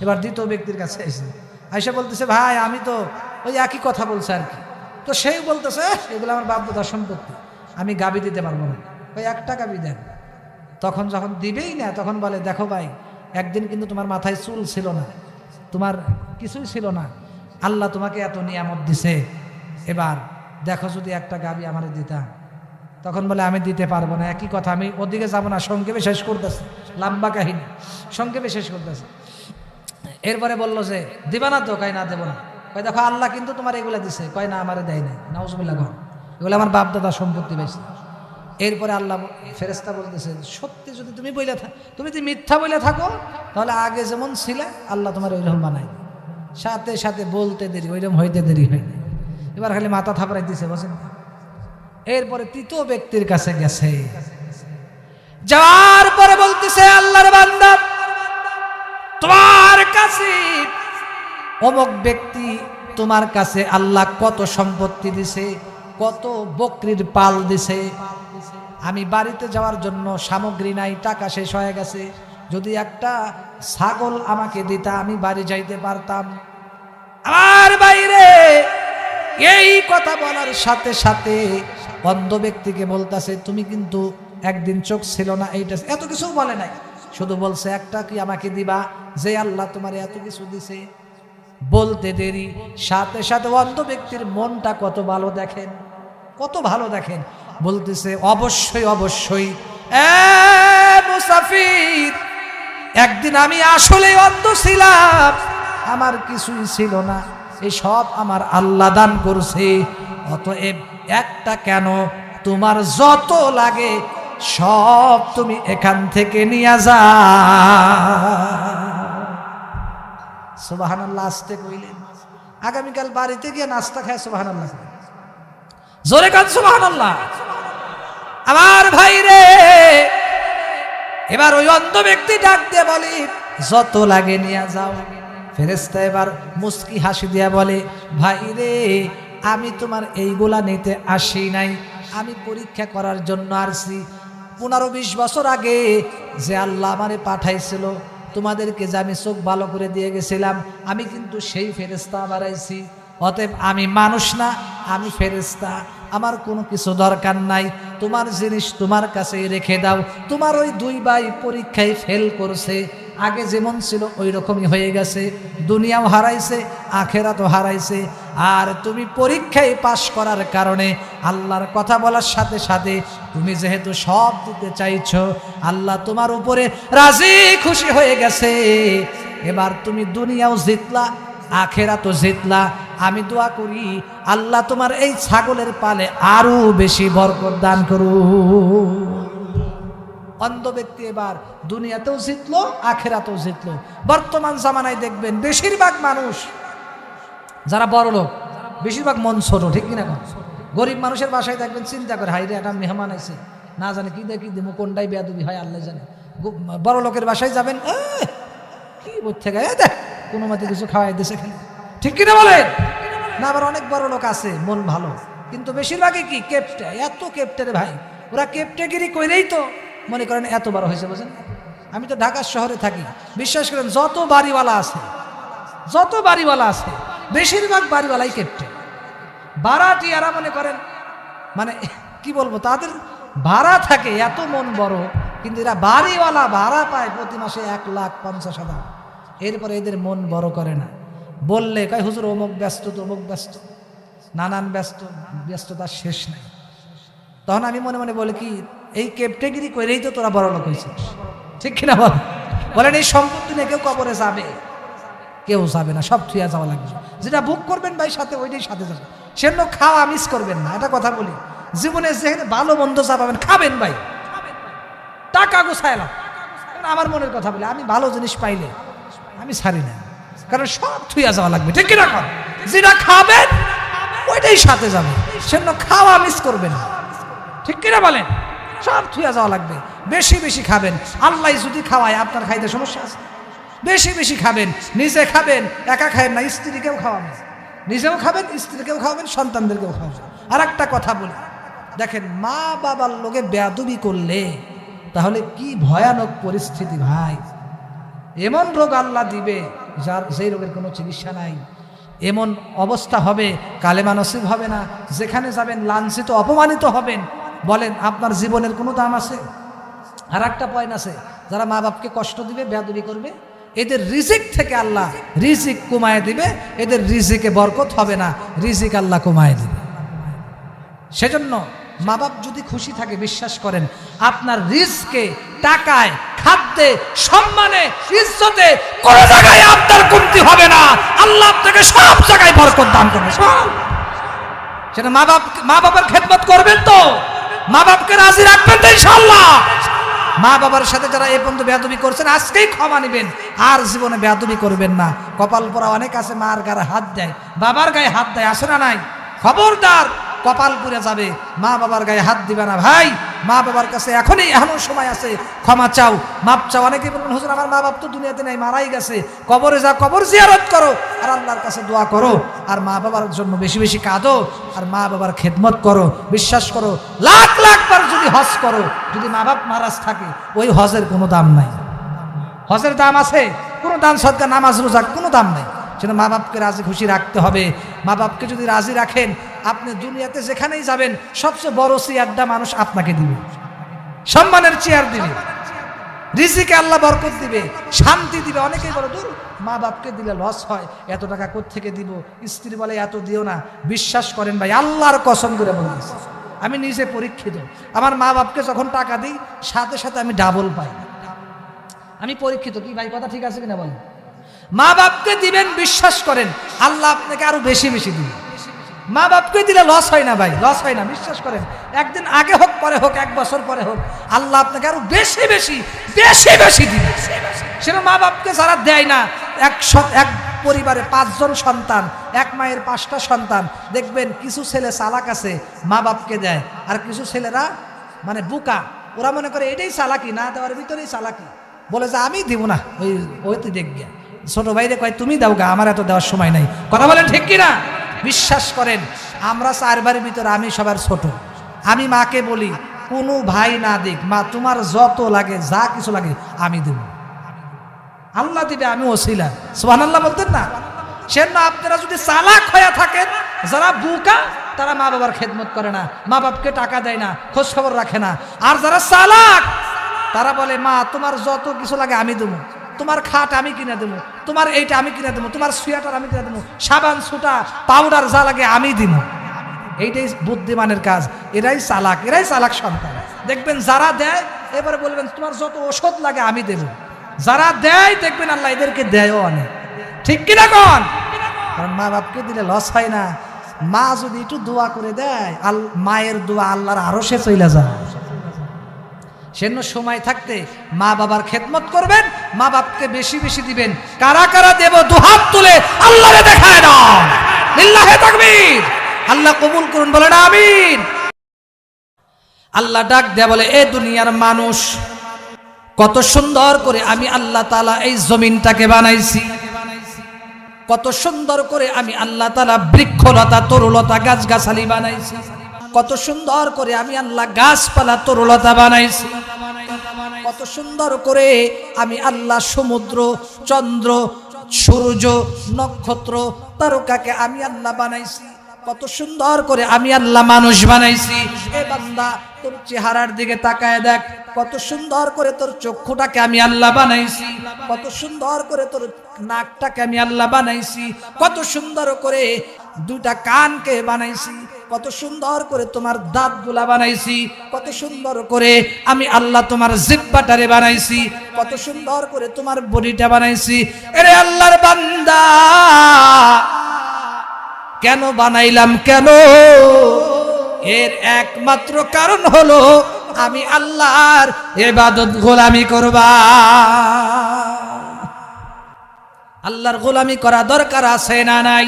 এবার দ্বিতীয় ব্যক্তির কাছে এসে আয়সা বলতেছে, ভাই আমি তো ওই একই কথা বলছে আর কি। তো সেই বলতেছে, এগুলো আমার বাপদাদার সম্পত্তি, আমি গাবি দিতে পারবো না, ওই একটা গাবি দেন। তখন যখন দিবেই না, তখন বলে, দেখো ভাই, একদিন কিন্তু তোমার মাথায় চুল ছিল না, তোমার কিছুই ছিল না, আল্লাহ তোমাকে এত নিয়ামত দিছে, এবার দেখো যদি একটা গাবি আমারে দিতা। তখন বলে, আমি দিতে পারবো না। একই কথা, আমি ওদিকে যাবো না, সংক্ষেপে শেষ করতেছে, লম্বা কাহিনী সংক্ষেপে শেষ করতেছে। এরপরে বললো যে, দিবা না তো? কয় না, দেবো না। কয় দেখো আল্লাহ কিন্তু তোমার এগুলা দিছে। কয় না, আমারে দেয় নাই, নাউজুবিল্লাহ, এগুলো আমার বাপ দাদার সম্পত্তি বেশি। এরপরে আল্লাহ ফেরেশতা বলতেছে, সত্যি যদি তুমি বইলে তুমি যদি মিথ্যা বলে থাকো, তাহলে আগে যেমন ছিলে আল্লাহ তোমার ওইরকম বানাই। সাথে সাথে বলতে দেরি, ওইরকম হইতে দেরি হয়নি। এবার খালি মাথা থাপড়াই দিছে, বসেন। এরপরে তৃতীয় ব্যক্তির কাছে গেছে, যাওয়ার পরে বলতেছে, আল্লাহর বান্দা, তোমার কাছে অমুক ব্যক্তি, তোমার কাছে আল্লাহ কত সম্পত্তি দিছে, কত বকরির পাল দিছে, আমি বাড়িতে যাওয়ার জন্য সামগ্রী নাই, টাকা শেষ হয়ে গেছে, যদি একটা ছাগল আমাকে দিতা আমি বাড়ি যাইতে পারতাম। আমার বাইরে এই কথা বলার সাথে সাথে অন্ধ ব্যক্তিকে বলতেছে, তুমি কিন্তু একদিন চোখ ছিল না, এইটা এত কিছু বলে নাই, শুধু বলছে একটা কি আমাকে দিবা, যে আল্লাহ তোমার এত কিছু দিছে। বলতে দেরি, সাথে সাথে অন্ধ ব্যক্তির মনটা কত ভালো দেখেন, কত ভালো দেখেন, বলতেছে, অবশ্যই অবশ্যই মুসাফির, একদিন আমি আসলে অন্ধ ছিলাম, আমার কিছুই ছিল না, এই সব আমার আল্লাহ দান করছে, অতএব একটা কেন, তোমার যত লাগে সব তুমি এখান থেকে নিয়ে যা। সুবহানাল্লাহ আসতে কইলেন, আগামীকাল বাড়িতে গিয়ে নাস্তা খায় সুবহানাল্লাহ, জোরে কান সুবহানাল্লাহ। আমার ভাই রে, এবার ওই অন্ধ ব্যক্তি ডাক দিয়ে বলে, যত লাগে নিয়ে যাও। ফেরেশতা এবার মুস্কি হাসি দিয়া বলে, ভাই রে, আমি তোমার এইগুলা নিতে আসি নাই, আমি পরীক্ষা করার জন্য আসছি। 15-20 বছর আগে যে আল্লাহ আমারে পাঠাইছিল, তোমাদেরকে যে আমি চোখ ভালো করে দিয়ে গেছিলাম, আমি কিন্তু সেই ফেরেশতা বাড়াইছি। অতএব আমি মানুষ না, আমি ফেরেশতা, আমার কোনো কিছু দরকার নাই, তোমার জিনিস তোমার কাছেই রেখে দাও। তোমার ওই 2 ভাই পরীক্ষায় ফেল করছে, আগে যেমন ছিল ওই রকমই হয়ে গেছে, দুনিয়াও হারাইছে, আখেরাতও হারাইছে। আর তুমি পরীক্ষায় পাশ করার কারণে আল্লাহর কথা বলার সাথে সাথে তুমি যেহেতু সব দিতে চাইছো, আল্লাহ তোমার উপরে রাজি খুশি হয়ে গেছে। এবার তুমি দুনিয়াও জিতলা, আখেরাতও জিতলা, আমি দোয়া করি আল্লাহ তোমার এই ছাগলের পালে আরো বেশি বরকত দান করুন। অন্ধ ব্যক্তি এবার দুনিয়াতেও জিতলো, আখেরাতেও জিতলো। বর্তমান জামানায় দেখবেন বেশিরভাগ মানুষ যারা বড় লোক, বেশিরভাগ মন ছোট, ঠিক কিনা? গরিব মানুষের বাসায় দেখবেন চিন্তা করে, হাইরে একটা মেহমান আছে, না জানে কি দেখি দিমু, কোনটাই বেয়াদবি হয় আল্লাহ জানে। বড় লোকের বাসায় যাবেন, কি বলতে গায়ে দেখ কোনো মতে কিছু খাওয়াই দিছে খেলে, ঠিক কিনা বলেন না? আবার অনেক বড় লোক আছে মন ভালো, কিন্তু বেশিরভাগই কি কেপটা, এত কেপটারে ভাই, ওরা কেপটাগিরি কইরেই তো মনে করেন এত বড় হয়েছে, বুঝেন? আমি তো ঢাকা শহরে থাকি, বিশ্বাস করেন যত বাড়িওয়ালা আছে বেশিরভাগ বাড়িওয়ালাই কেপটে। ভাড়াটিয়ারা মনে করেন মানে কি বলবো, তাদের ভাড়া থাকে এত মন বড়, কিন্তু এরা বাড়িওয়ালা ভাড়া পায় প্রতি মাসে 1,50,000। এরপরে এদের মন বড় করে না, বললে কয় হুজুর অমুক ব্যস্ত, তমুক ব্যস্ত, নানান ব্যস্ততার শেষ নাই। তখন আমি মনে মনে বলি কি, এই কেপটেগিরি করেই তো তোরা বড় লোক হয়েছিস, ঠিক কিনা বলেন? এই সম্পত্তি নিয়ে কেউ কবরে যাবে? কেউ যাবে না, সব থুয়া যাওয়া লাগবে। যেটা বুক করবেন ভাই সাথে, ওইটাই সাথে যাবে। সেজন্য খাওয়া মিস করবেন না, এটা কথা বলি। জীবনে যেখানে ভালো মন্দ যা পাবেন খাবেন ভাই, টাকা গোছাইলাম। আমার মনের কথা বলি, আমি ভালো জিনিস পাইলে আমি ছাড়ি না, কারণ সব থুয়া যাওয়া লাগবে, ঠিক কিনা? যেটা খাবেন ওইটাই সাথে যাবে, সেজন্য খাওয়া মিস করবেন না, ঠিক কিনা বলেন? সব থুয়া যাওয়া লাগবে। বেশি বেশি খাবেন, আল্লাহ যদি খাওয়ায় আপনার খাইতে সমস্যা আছে? বেশি বেশি খাবেন, নিজে খাবেন, একা খাবেন না, স্ত্রীকেও খাওয়াবেন, নিজেও খাবেন, স্ত্রীকেও খাওয়াবেন, সন্তানদেরকেও খাওয়াবেন। আর একটা কথা বলি, দেখেন মা বাবার লোকে বেয়াদবি করলে তাহলে কি ভয়ানক পরিস্থিতি ভাই। এমন রোগ আল্লাহ দিবে যেই রোগের কোনো চিকিৎসা নাই। এমন অবস্থা হবে, কালেমা নসিব হবে না, যেখানে যাবেন লাঞ্ছিত অপমানিত হবেন। বলেন আপনার জীবনের কোনো দাম আছে? আর একটা পয়েন্ট আছে, যারা মা বাপকে কষ্ট দিবে, বেয়াদবি করবে, এদের রিজিক থেকে আল্লাহ রিজিক কমায় দিবে, এদের রিজিকে বরকত হবে না, রিজিক আল্লাহ কমায় দিবে। সেজন্য মা বাপ যদি খুশি থাকে, বিশ্বাস করেন আপনার রিজকে, টাকায়, খাদ্যে, সম্মানে, ইজ্জতে কোনো জায়গায় আপনার কমতি হবে না। আল্লাহ আপনাকে সব জায়গায় বরকত দান করবে। সেটা মা বাবার খেদমত করবেন তো, মা বাপকে রাজি রাখবেন তো ইনশাআল্লাহ। মা বাবার সাথে যারা এই পর্যন্ত বেয়াদবি করছেন আজকেই ক্ষমা নেবেন, আর জীবনে বেয়াদবি করবেন না। কপাল পোড়া অনেক আছে, মার গায়ে হাত দেয়, বাবার গায়ে হাত দেয়, আসে না নাই? খবরদার, কপাল পুড়ে যাবে। মা বাবার গায়ে হাত দিবে না ভাই। মা বাবার কাছে এখনো সময় আছে, ক্ষমা চাও, মাপ চাও। অনেকে বলবেন হুজুর আমার মা বাপ তো দুনিয়াতে নাই, মারাই গেছে। কবরে যা, কবর জিয়ারত করো আর আল্লাহর কাছে দোয়া করো, আর মা বাবার জন্য বেশি বেশি কাঁদো, আর মা বাবার খেদমত করো। বিশ্বাস করো, লাখ লাখ বার যদি হজ করো, যদি মা বাপ নারাজ থাকে, ওই হজের কোনো দাম নাই। হজের দাম আছে? কোনো দান সদকা, নামাজ রোজা কোনো দাম নাই। সেটা মা বাপকে রাজি খুশি রাখতে হবে। মা বাপকে যদি রাজি রাখেন, আপনি দুনিয়াতে যেখানেই যাবেন সবচেয়ে বড় চেয়ারটা মানুষ আপনাকে দিবে, সম্মানের চেয়ার দিবে, রিজিকে আল্লাহ বরকত দিবে, শান্তি দিবে। অনেকেই বলে দূর মা বাপকে দিলে লস হয়, এত টাকা কোত্থেকে দিব, স্ত্রী বলে এত দিও না। বিশ্বাস করেন ভাই, আল্লাহর কসম করে বলতেছি, আমি নিজে পরীক্ষিত। আমার মা বাপকে যখন টাকা দিই, সাথে সাথে আমি ডাবল পাই। আমি পরীক্ষিত। কি ভাই কথা ঠিক আছে কিনা বলেন? মা বাপকে দিবেন, বিশ্বাস করেন আল্লাহ আপনাকে আরো বেশি বেশি দিবে। মা বাপকে দিলে লস হয় না ভাই, লস হয় না, বিশ্বাস করেন। একদিন আগে হোক পরে হোক, 1 বছর পরে হোক, আল্লাহ আপনাকে আরো বেশি বেশি বেশি বেশি দিবে। সেটা মা বাপকে যারা দেয় না, এক পরিবারে 5 জন সন্তান, এক মায়ের 5টা সন্তান, দেখবেন কিছু ছেলে চালাক আছে, মা বাপকে দেয়, আর কিছু ছেলেরা মানে বোকা, ওরা মনে করে এটাই চালাকি, না দেওয়ার ভিতরেই চালাকি, বলে যে আমি দিব না, ওই তুই দেখবি। ছোট ভাইরে কয় তুমি দাও গা, আমার এত দেওয়ার সময় নাই। কথা বলেন ঠিক কিনা? বিশ্বাস করেন, আমরা 4 বাড়ির ভিতরে আমি সবার ছোট। আমি মাকে বলি কোনো ভাই না দিক, মা তোমার যত লাগে, যা কিছু লাগে আমি দেব, আল্লাহ দিবে, আমি ওসিলা। সুবহানাল্লাহ বলতেন না? সেজন্য আপনারা যদি চালাক হয়ে থাকেন, যারা বোকা তারা মা বাবার খেদমত করে না, মা বাপকে টাকা দেয় না, খোঁজ খবর রাখে না। আর যারা চালাক তারা বলে মা তোমার যত কিছু লাগে আমি দেবো, তোমার খাট আমি কিনে দেবো, তোমার এইটা আমি কিনে দেবো, তোমার সোয়েটার আমি কিনে দেবো, সাবান সুটা পাউডার যা লাগে আমি দিব। এইটাই বুদ্ধিমানের কাজ। এরাই চালাক সন্তান। দেখবেন যারা দেয় এবারে বলবেন তোমার যত ওষুধ লাগে আমি দেব। যারা দেয় দেখবেন আল্লাহ এদেরকে দেয়ও অনেক, ঠিক কিনা কন? কারণ মা বাপকে দিলে লস হয় না। মা যদি একটু দোয়া করে দেয়, মায়ের দোয়া আল্লাহর আরশে চলে যায়। সেজন্য সময় থাকতে মা বাবার খেদমত করবেন, মা বাপকে বেশি বেশি দিবেন। কারা কারা দেব দুহাত তুলে আল্লাহরে দেখায় দাও। লিল্লাহি তাকবীর। আল্লাহ কবুল করুন, বলেন আমিন। আল্লাহ ডাক দেয়া বলে, এ দুনিয়ার মানুষ, কত সুন্দর করে আমি আল্লাহ তাআলা এই জমিনটাকে বানাইছি, কত সুন্দর করে আমি আল্লাহ তাআলা বৃক্ষলতা তরুলতা গাছগাছালি বানাইছি, কত সুন্দর করে আমি আল্লাহ গাছপালা তরুলতা বানাইছি, কত সুন্দর করে আমি আল্লাহ সমুদ্র চন্দ্র সূর্য নক্ষত্র তারকাকে আমি আল্লাহ বানাইছি, কত সুন্দর করে আমি আল্লাহ মানুষ বানাইছি। এ বান্দা, তোর চেহারার দিকে তাকায় দেখ, কত সুন্দর করে তোর চক্ষুটাকে আমি আল্লাহ বানাইছি, কত সুন্দর করে তোর নাকটাকে আমি আল্লাহ বানাইছি, কত সুন্দর করে দুটা কানকে বানাইছি, কত সুন্দর করে তোমার দাঁতগুলা বানাইছি, কত সুন্দর করে আমি আল্লাহ তোমার জিহ্বাটারে বানাইছি, কত সুন্দর করে তোমার বডিটা বানাইছি। এরে আল্লাহর বান্দা, কেন বানাইলাম কেন? এর একমাত্র কারণ হলো আমি আল্লাহর ইবাদত গোলামি করবা। আল্লাহর গোলামি করা দরকার আছে না নাই?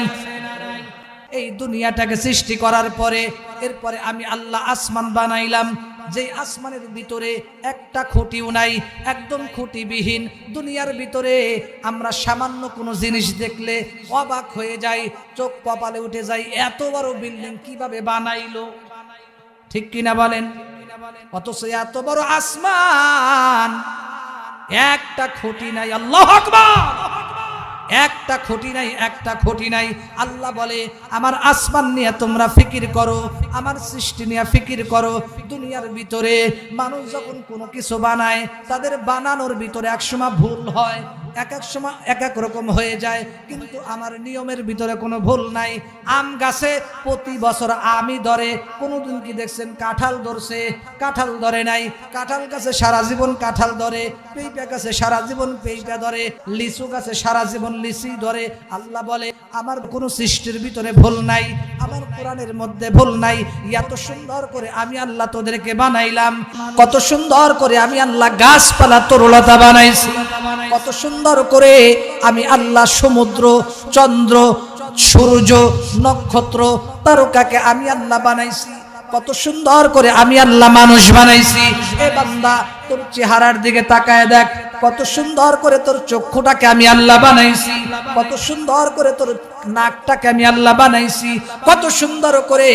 এই দুনিয়াটাকে সৃষ্টি করার পরে এরপরে আমি আল্লাহ আসমান বানাইলাম, যে আসমানের ভিতরে একটা খুঁটিও নাই, একদম খুঁটিবিহীন। দুনিয়ার ভিতরে আমরা সামান্য কোনো জিনিস দেখলে অবাক হয়ে যাই, চোখ কপালে উঠে যায়, এত বড় বিল্ডিং কিভাবে বানাইলো, ঠিক কিনা বলেন? অথচ এত বড় আসমান, একটা খুঁটি নাই। আল্লাহু আকবার। একটা খুঁটি নাই, একটা খুঁটি নাই। আল্লাহ বলে, আমার আসমান নিয়ে তোমরা ফিকির করো, আমার সৃষ্টি নিয়ে ফিকির করো। দুনিয়ার ভিতরে মানুষ যখন কোনো কিছু বানায়, তাদের বানানোর ভিতরে একসময় ভুল হয়, এক এক সময় এক এক রকম হয়ে যায়, কিন্তু আমার নিয়মের ভিতরে কোনো ভুল নাই। আম গাছে প্রতি বছর আমই ধরে, কোনোদিন কি দেখছেন কাঁঠাল ধরছে? কাঁঠাল ধরে নাই। কাঁঠাল গাছে সারা জীবন কাঁঠাল ধরে, পেঁপা গাছে সারা জীবন পেঁপা ধরে, লিচু গাছে সারা জীবন লিচি ধরে। আল্লাহ বলে, আমার কোনো সৃষ্টির ভিতরে ভুল নাই, আমার কোরআনের মধ্যে ভুল নাই। এত সুন্দর করে আমি আল্লাহ তোদেরকে বানাইলাম, কত সুন্দর করে আমি আল্লাহ গাছপালা তরুলতা বানাইছি, কত সুন্দর করে আমি আল্লাহ সমুদ্র চন্দ্র সূর্য নক্ষত্র তারকাকে আমি আল্লাহ বানাইছি, কত সুন্দর করে আমি আল্লাহ মানুষ বানাইছি। এ বান্দা, তোর চেহারার দিকে তাকায় দেখ, কত সুন্দর করে তোর চক্ষুটাকে আমি আল্লাহ বানাইছি, কত সুন্দর করে তোর নাকটাকে আমি আল্লাহ বানাইছি, কত সুন্দর করে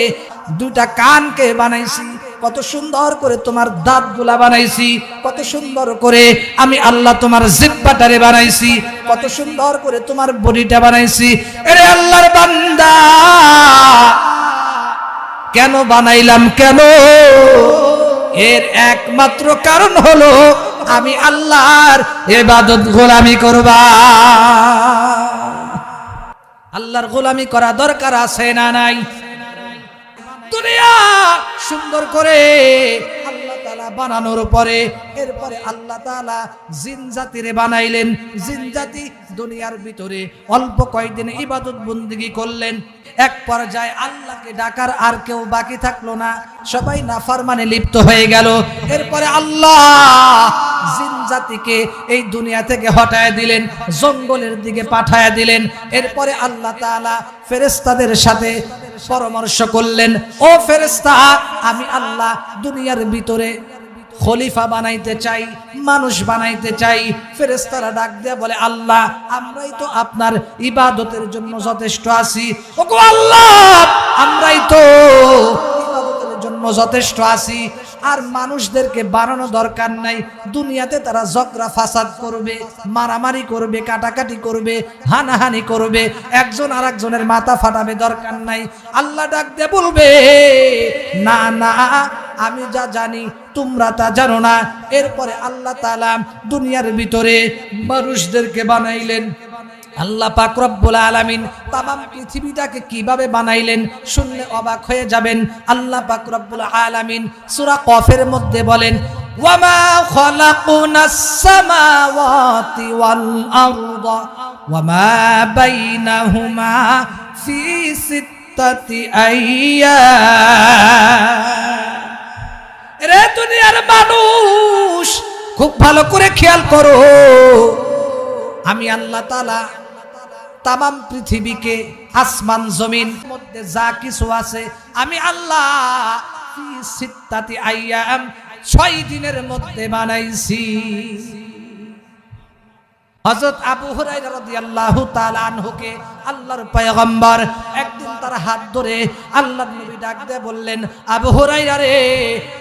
দুটা কানকে বানাইছি, কত সুন্দর করে তোমার দাঁতগুলা বানাইছি, কত সুন্দর করে আমি আল্লাহ তোমার জিহ্বাটারে বানাইছি, কত সুন্দর করে তোমার বডিটা বানাইছি। এরে আল্লাহর বান্দা, কেন বানাইলাম কেন? এর একমাত্র কারণ হলো আমি আল্লাহর ইবাদত গোলামি করবা। আল্লাহর গোলামি করা দরকার আছে না নাই? দুনিয়া সুন্দর করে আল্লাহ তাআলা বানানোর পরে এরপরে আল্লাহ তাআলা জিন জাতিরে বানাইলেন। জিন জাতি দুনিয়ার ভিতরে অল্প কয়েকদিন ইবাদত বন্দেগী করলেন, এক পর্যায়ে আল্লাহকে ডাকার আর কেউ বাকি থাকলো না, সবাই নাফরমানে লিপ্ত হয়ে গেল। এরপরে আল্লাহ জিন জাতিকে এই দুনিয়া থেকে হটায় দিলেন, জঙ্গলের দিকে পাঠায় দিলেন। এরপরে আল্লাহ তাআলা ফেরেশতাদের সাথে পরামর্শ করলেন, ও ফেরেশতা, আমি আল্লাহ দুনিয়ার ভিতরে খলিফা বানাইতে চাই, মানুষ বানাইতে চাই। ফেরেশতারা ডাক দেয়া বলে, আল্লাহ, আমরাই তো আপনার ইবাদতের জন্য যথেষ্ট আছি। ওগো আল্লাহ, আমরাই তো ইবাদতের জন্য যথেষ্ট আছি, আর মানুষদেরকে বানানো দরকার নাই। দুনিয়াতে তারা ঝগড়া ফাসাদ করবে, মারামারি করবে, কাটাকাটি করবে, হানাহানি করবে, একজন আর একজনের মাথা ফাটাবে, দরকার নাই। আল্লাহ ডাক দিয়ে বলবে, না না, আমি যা জানি তোমরা তা জানো না। এরপরে আল্লাহ তাআলা দুনিয়ার ভিতরে মানুষদেরকে বানাইলেন। আল্লাহ পাক রব্বুল আলামিন তামাম পৃথিবীটাকে কিভাবে বানাইলেন শুনলে অবাক হয়ে যাবেন। আল্লাহ পাক রব্বুল আলামিন সূরা কফের মধ্যে বলেন, ওয়ামা খালাকনাস সামাওয়াতি ওয়াল আরদা ওয়ামা বাইনাহুমা ফি সিত্তাতি আইয়াম। রে দুনিয়ার মানুষ, খুব ভালো করে খেয়াল করো, আমি আল্লাহ তাআলা তামাম পৃথিবীকে, আসমান জমিন মধ্যে যা কিছু আছে, আমি আল্লাহ ফি সিত্তাতি আইয়াম 6 দিনের মধ্যে বানাইছি। হযরত আবু হুরায়রা রাদিয়াল্লাহু তাআলা আনহুকে আল্লাহর পয়গম্বর একদিন তার হাত ধরে আল্লাহর নবী ডাক দিয়ে বললেন, আবু হুরায়রা রে,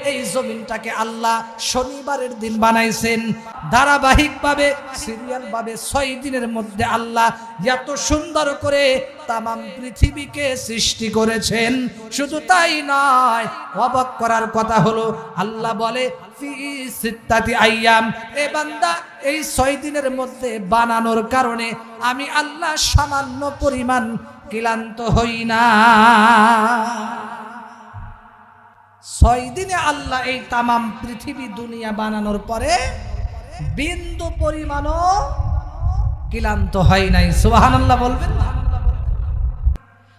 এই জমিনটাকে আল্লাহ শনিবারের দিন বানাইছেন। ধারাবাহিকভাবে সিরিয়াল ভাবে 6 দিনের মধ্যে আল্লাহ এত সুন্দর করে তামাম পৃথিবীকে সৃষ্টি করেছেন। শুধু তাই নয়, অবাক করার কথা হলো আল্লাহ বলে ফি সিত্তাতি আইয়াম, এ বান্দা এই 6 দিনের মধ্যে বানানোর কারণে আমি আল্লাহ সামান্য পরিমাণ ক্লান্ত হই না। 6 দিনে আল্লাহ এই তামাম পৃথিবী দুনিয়া বানানোর পরে বিন্দু পরিমাণও ক্লান্ত হয় নাই। সুবহানাল্লাহ বলবেন না?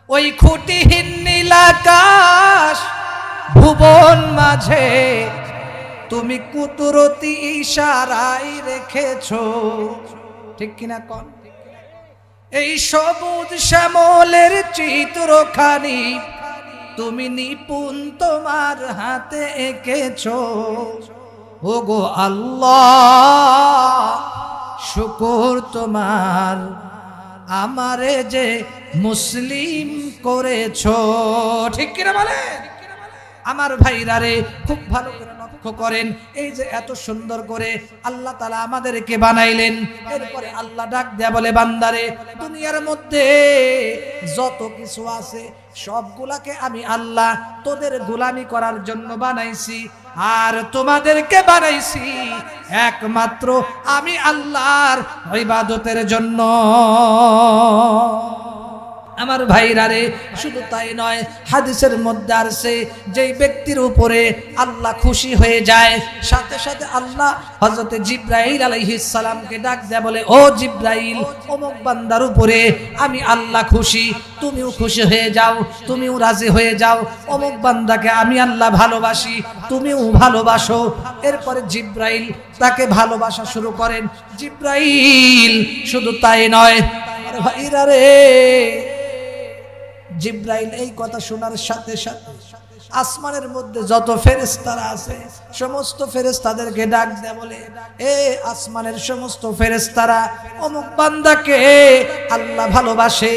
ওই খুঁটিহীন নীল আকাশ ভুবন মাঝে তুমি কুদরতি ইশারায় রেখেছো, ঠিক কিনা কোন? এই সবুজ শ্যামলের চিত্রখানি তুমি নিপুণ তোমার হাতে এঁকেছো। ওগো আল্লাহ, শুকর তোমার, আমারে যে মুসলিম করেছো, ঠিক কিনা বলেন? আমার ভাইরা রে, খুব ভালো করে লক্ষ্য করেন, এই যে এত সুন্দর করে আল্লাহ তাআলা আমাদেরকে বানাইলেন, এরপরে আল্লাহ ডাক দেয়া বলে, বান্দারে, দুনিয়ার মধ্যে যত কিছু আছে সবগুলাকে আমি আল্লাহ তোদের গোলামি করার জন্য বানাইছি, আর তোমাদেরকে বানাইছি একমাত্র আমি আল্লাহর ইবাদতের জন্য। আমার ভাইরা রে, শুধু তাই নয়, হাদিসের মধ্যে আছে যেই ব্যক্তির উপরে আল্লাহ খুশি হয়ে যায়, সাথে সাথে আল্লাহ হযরতে জিবরাইল আলাইহিস সালামকে ডাক দেয়া বলে, ও জিবরাইল, অমুক বান্দার উপরে আমি আল্লাহ খুশি, তুমিও খুশি হয়ে যাও, তুমিও রাজি হয়ে যাও, অমুক বান্দাকে আমি আল্লাহ ভালোবাসি, তুমিও ভালোবাসো। এরপরে জিবরাইল তাকে ভালোবাসা শুরু করেন। জিবরাইল শুধু তাই নয়, আমার ভাইরা রে, জিবরাইল এই কথা শোনার সাথে সাথে আসমানের মধ্যে যত ফেরেশতারা আছে সমস্ত ফেরেশতাদেরকে ডাক দেয়া বলে, এ আসমানের সমস্ত ফেরেশতারা, অমুক বান্দাকে আল্লাহ ভালোবাসে,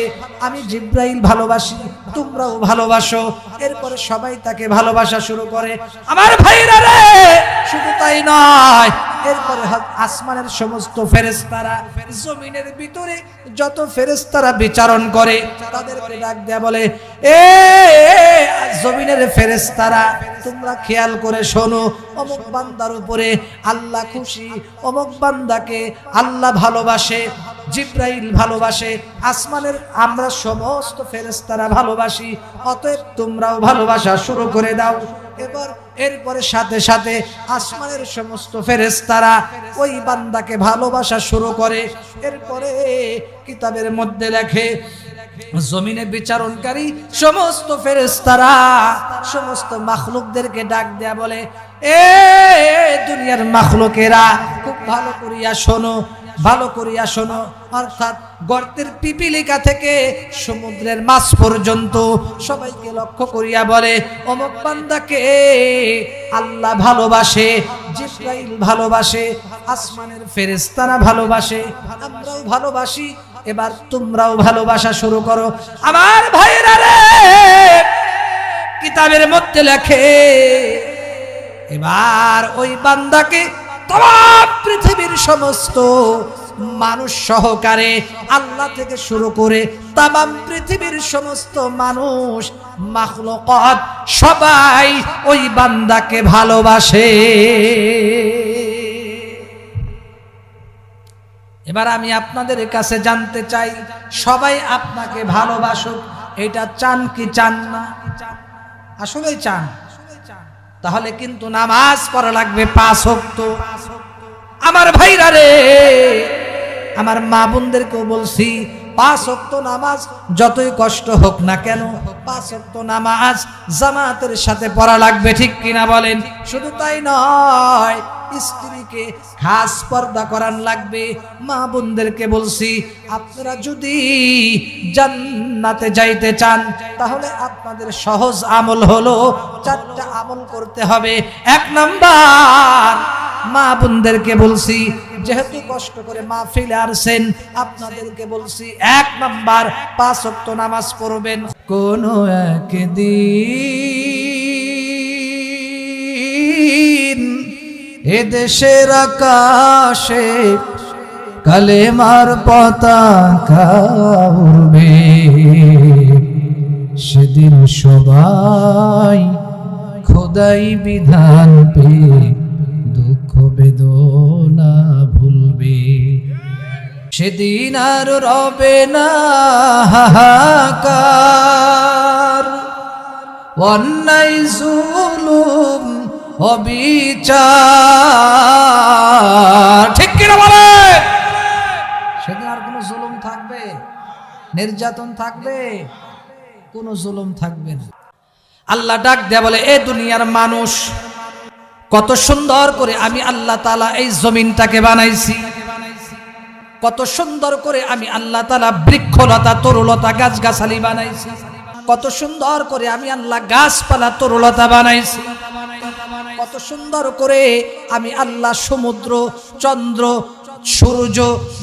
আমি জিবরাইল ভালোবাসি, তোমরাও ভালোবাসো। এরপরে সবাই তাকে ভালোবাসা শুরু করে। আমার ভাইরা রে, শুধু তাই নয়, এরপরে আসমানের সমস্ত ফেরেশতারা, জমিনের ভিতরে যত ফেরেশতারা বিচরণ করে তাদেরকে ডাক দেয়া বলে, এ জমিনের ফেরেশতারা, তোমরা খেয়াল করে শোনো, অমুক বান্দার উপরে আল্লাহ খুশি, অমুক বান্দাকে আল্লাহ ভালোবাসে, জিবরাইল ভালোবাসে, আসমানের আমরা সমস্ত ফেরেশতারা ভালোবাসি, অতএব তোমরাও ভালোবাসা শুরু করে দাও। এরপরে সাথে সাথে আসমানের সমস্ত ফেরেশতারা ওই বান্দাকে ভালোবাসা শুরু করে। এরপরে কিতাবের মধ্যে লেখে, জমিনে বিচারণকারী সমস্ত ফেরেশতারা সমস্ত মাখলুকদেরকে ডাক দেয়া বলে, এ দুনিয়ার মাখলুকেরা, খুব ভালো করিয়া শোনো, ভালো করিয়া শোনো। অর্থাৎ গর্তের পিপিলিকা থেকে সমুদ্রের মাছ পর্যন্ত সবাইকে লক্ষ্য করিয়া বলে, অমুক বান্দাকে আল্লাহ ভালোবাসে, জিবরাইল ভালোবাসে, আসমানের ফেরেশতারা ভালোবাসে, আমরাও ভালোবাসি, এবার তোমরাও ভালোবাসা শুরু করো। আমার ভাইরা রে, কিতাবের মধ্যে লেখে, এবার ওই বান্দাকে তমাম পৃথিবীর সমস্ত মানুষ সহকারে, আল্লাহ থেকে শুরু করে তামাম পৃথিবীর সমস্ত মানুষ মাখলুকাত সবাই ওই বান্দাকে ভালোবাসে। এবার আমি আপনাদের কাছে জানতে চাই, সবাই আপনাকে ভালোবাসুক, এটা চান কি চান না? আসলেই চান? তাহলে কিন্তু নামাজ পড়া লাগবে 5 ওয়াক্ত। আমার ভাইরা রে, আমার মা বোনদেরকেও বলছি 5 ওয়াক্ত নামাজ যতই কষ্ট হোক না কেন 5 ওয়াক্ত নামাজ জামাতের সাথে পড়া লাগবে, ঠিক কিনা বলেন? শুধু তাই নয়, স্ত্রীকে খাস পর্দা করান লাগবে। মা বোনদেরকে বলছি আপনারা যদি জান্নাতে যাইতে চান তাহলে আপনাদের সহজ আমল হলো 4টা আমল করতে হবে। 1 নাম্বার, মা বোনদেরকে বলছি যেহেতু কষ্ট করে মাহফিলে আসছেন আপনাদেরকে বলছি 1 নাম্বার 5 ওয়াক্ত নামাজ পড়বেন। কোন একদিন এ দেশের আকাশে কালেমার পতাকা উড়বে, সেদিন সবাই খোদাই বিধান পেয়ে দুঃখ বেদনা ভুলবে। সেদিন আর রবে না হাহাকার, অন্যায় জুলুম অবিচার, ঠিক কিনা বলে? সেদিন আর কোনো জুলুম থাকবে, নির্যাতন থাকবে, কোনো জুলুম থাকবে না। আল্লাহ ডাক দেয়া বলে, এ দুনিয়ার মানুষ, কত সুন্দর করে আমি আল্লাহ তাআলা এই জমিনটাকে বানাইছি, কত সুন্দর করে আমি আল্লাহ তাআলা বৃক্ষলতা তরুলতা গাছগাছালি বানাইছি, কত সুন্দর করে আমি আল্লাহ গাছপালা তরুলতা বানাইছি, কত সুন্দর করে আমি আল্লাহ সমুদ্র চন্দ্র সূর্য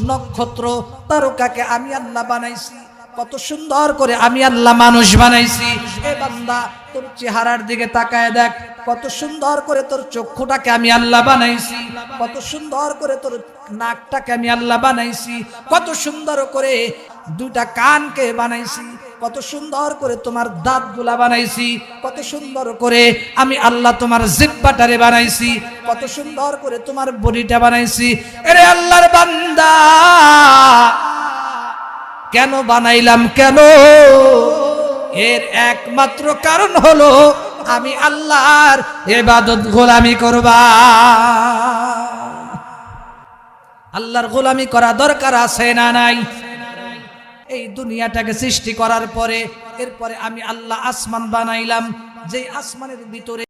নক্ষত্র তারকাকে আমি আল্লাহ বানাইছি, কত সুন্দর করে আমি আল্লাহ মানুষ বানাইছি। এ বান্দা, তোর চেহারার দিকে তাকায় দেখ, কত সুন্দর করে তোর চক্ষুটাকে আমি আল্লাহ বানাইছি, কত সুন্দর করে তোর নাকটাকে আমি আল্লাহ বানাইছি, কত সুন্দর করে 2টা কানকে বানাইছি, কত সুন্দর করে তোমার দাঁতগুলা বানাইছি, কত সুন্দর করে আমি আল্লাহ তোমার জিহ্বাটারে বানাইছি, কত সুন্দর করে তোমার বডিটা বানাইছি। আরে আল্লাহর বান্দা, কেন বানাইলাম? কেন? এর একমাত্র কারণ হলো আমি আল্লাহর ইবাদত গোলামি করবা। আল্লাহর গোলামি করা দরকার আছে না নাই? এই দুনিয়াটাকে সৃষ্টি করার পরে এরপরে আমি আল্লাহ আসমান বানাইলাম, যে আসমানের ভিতরে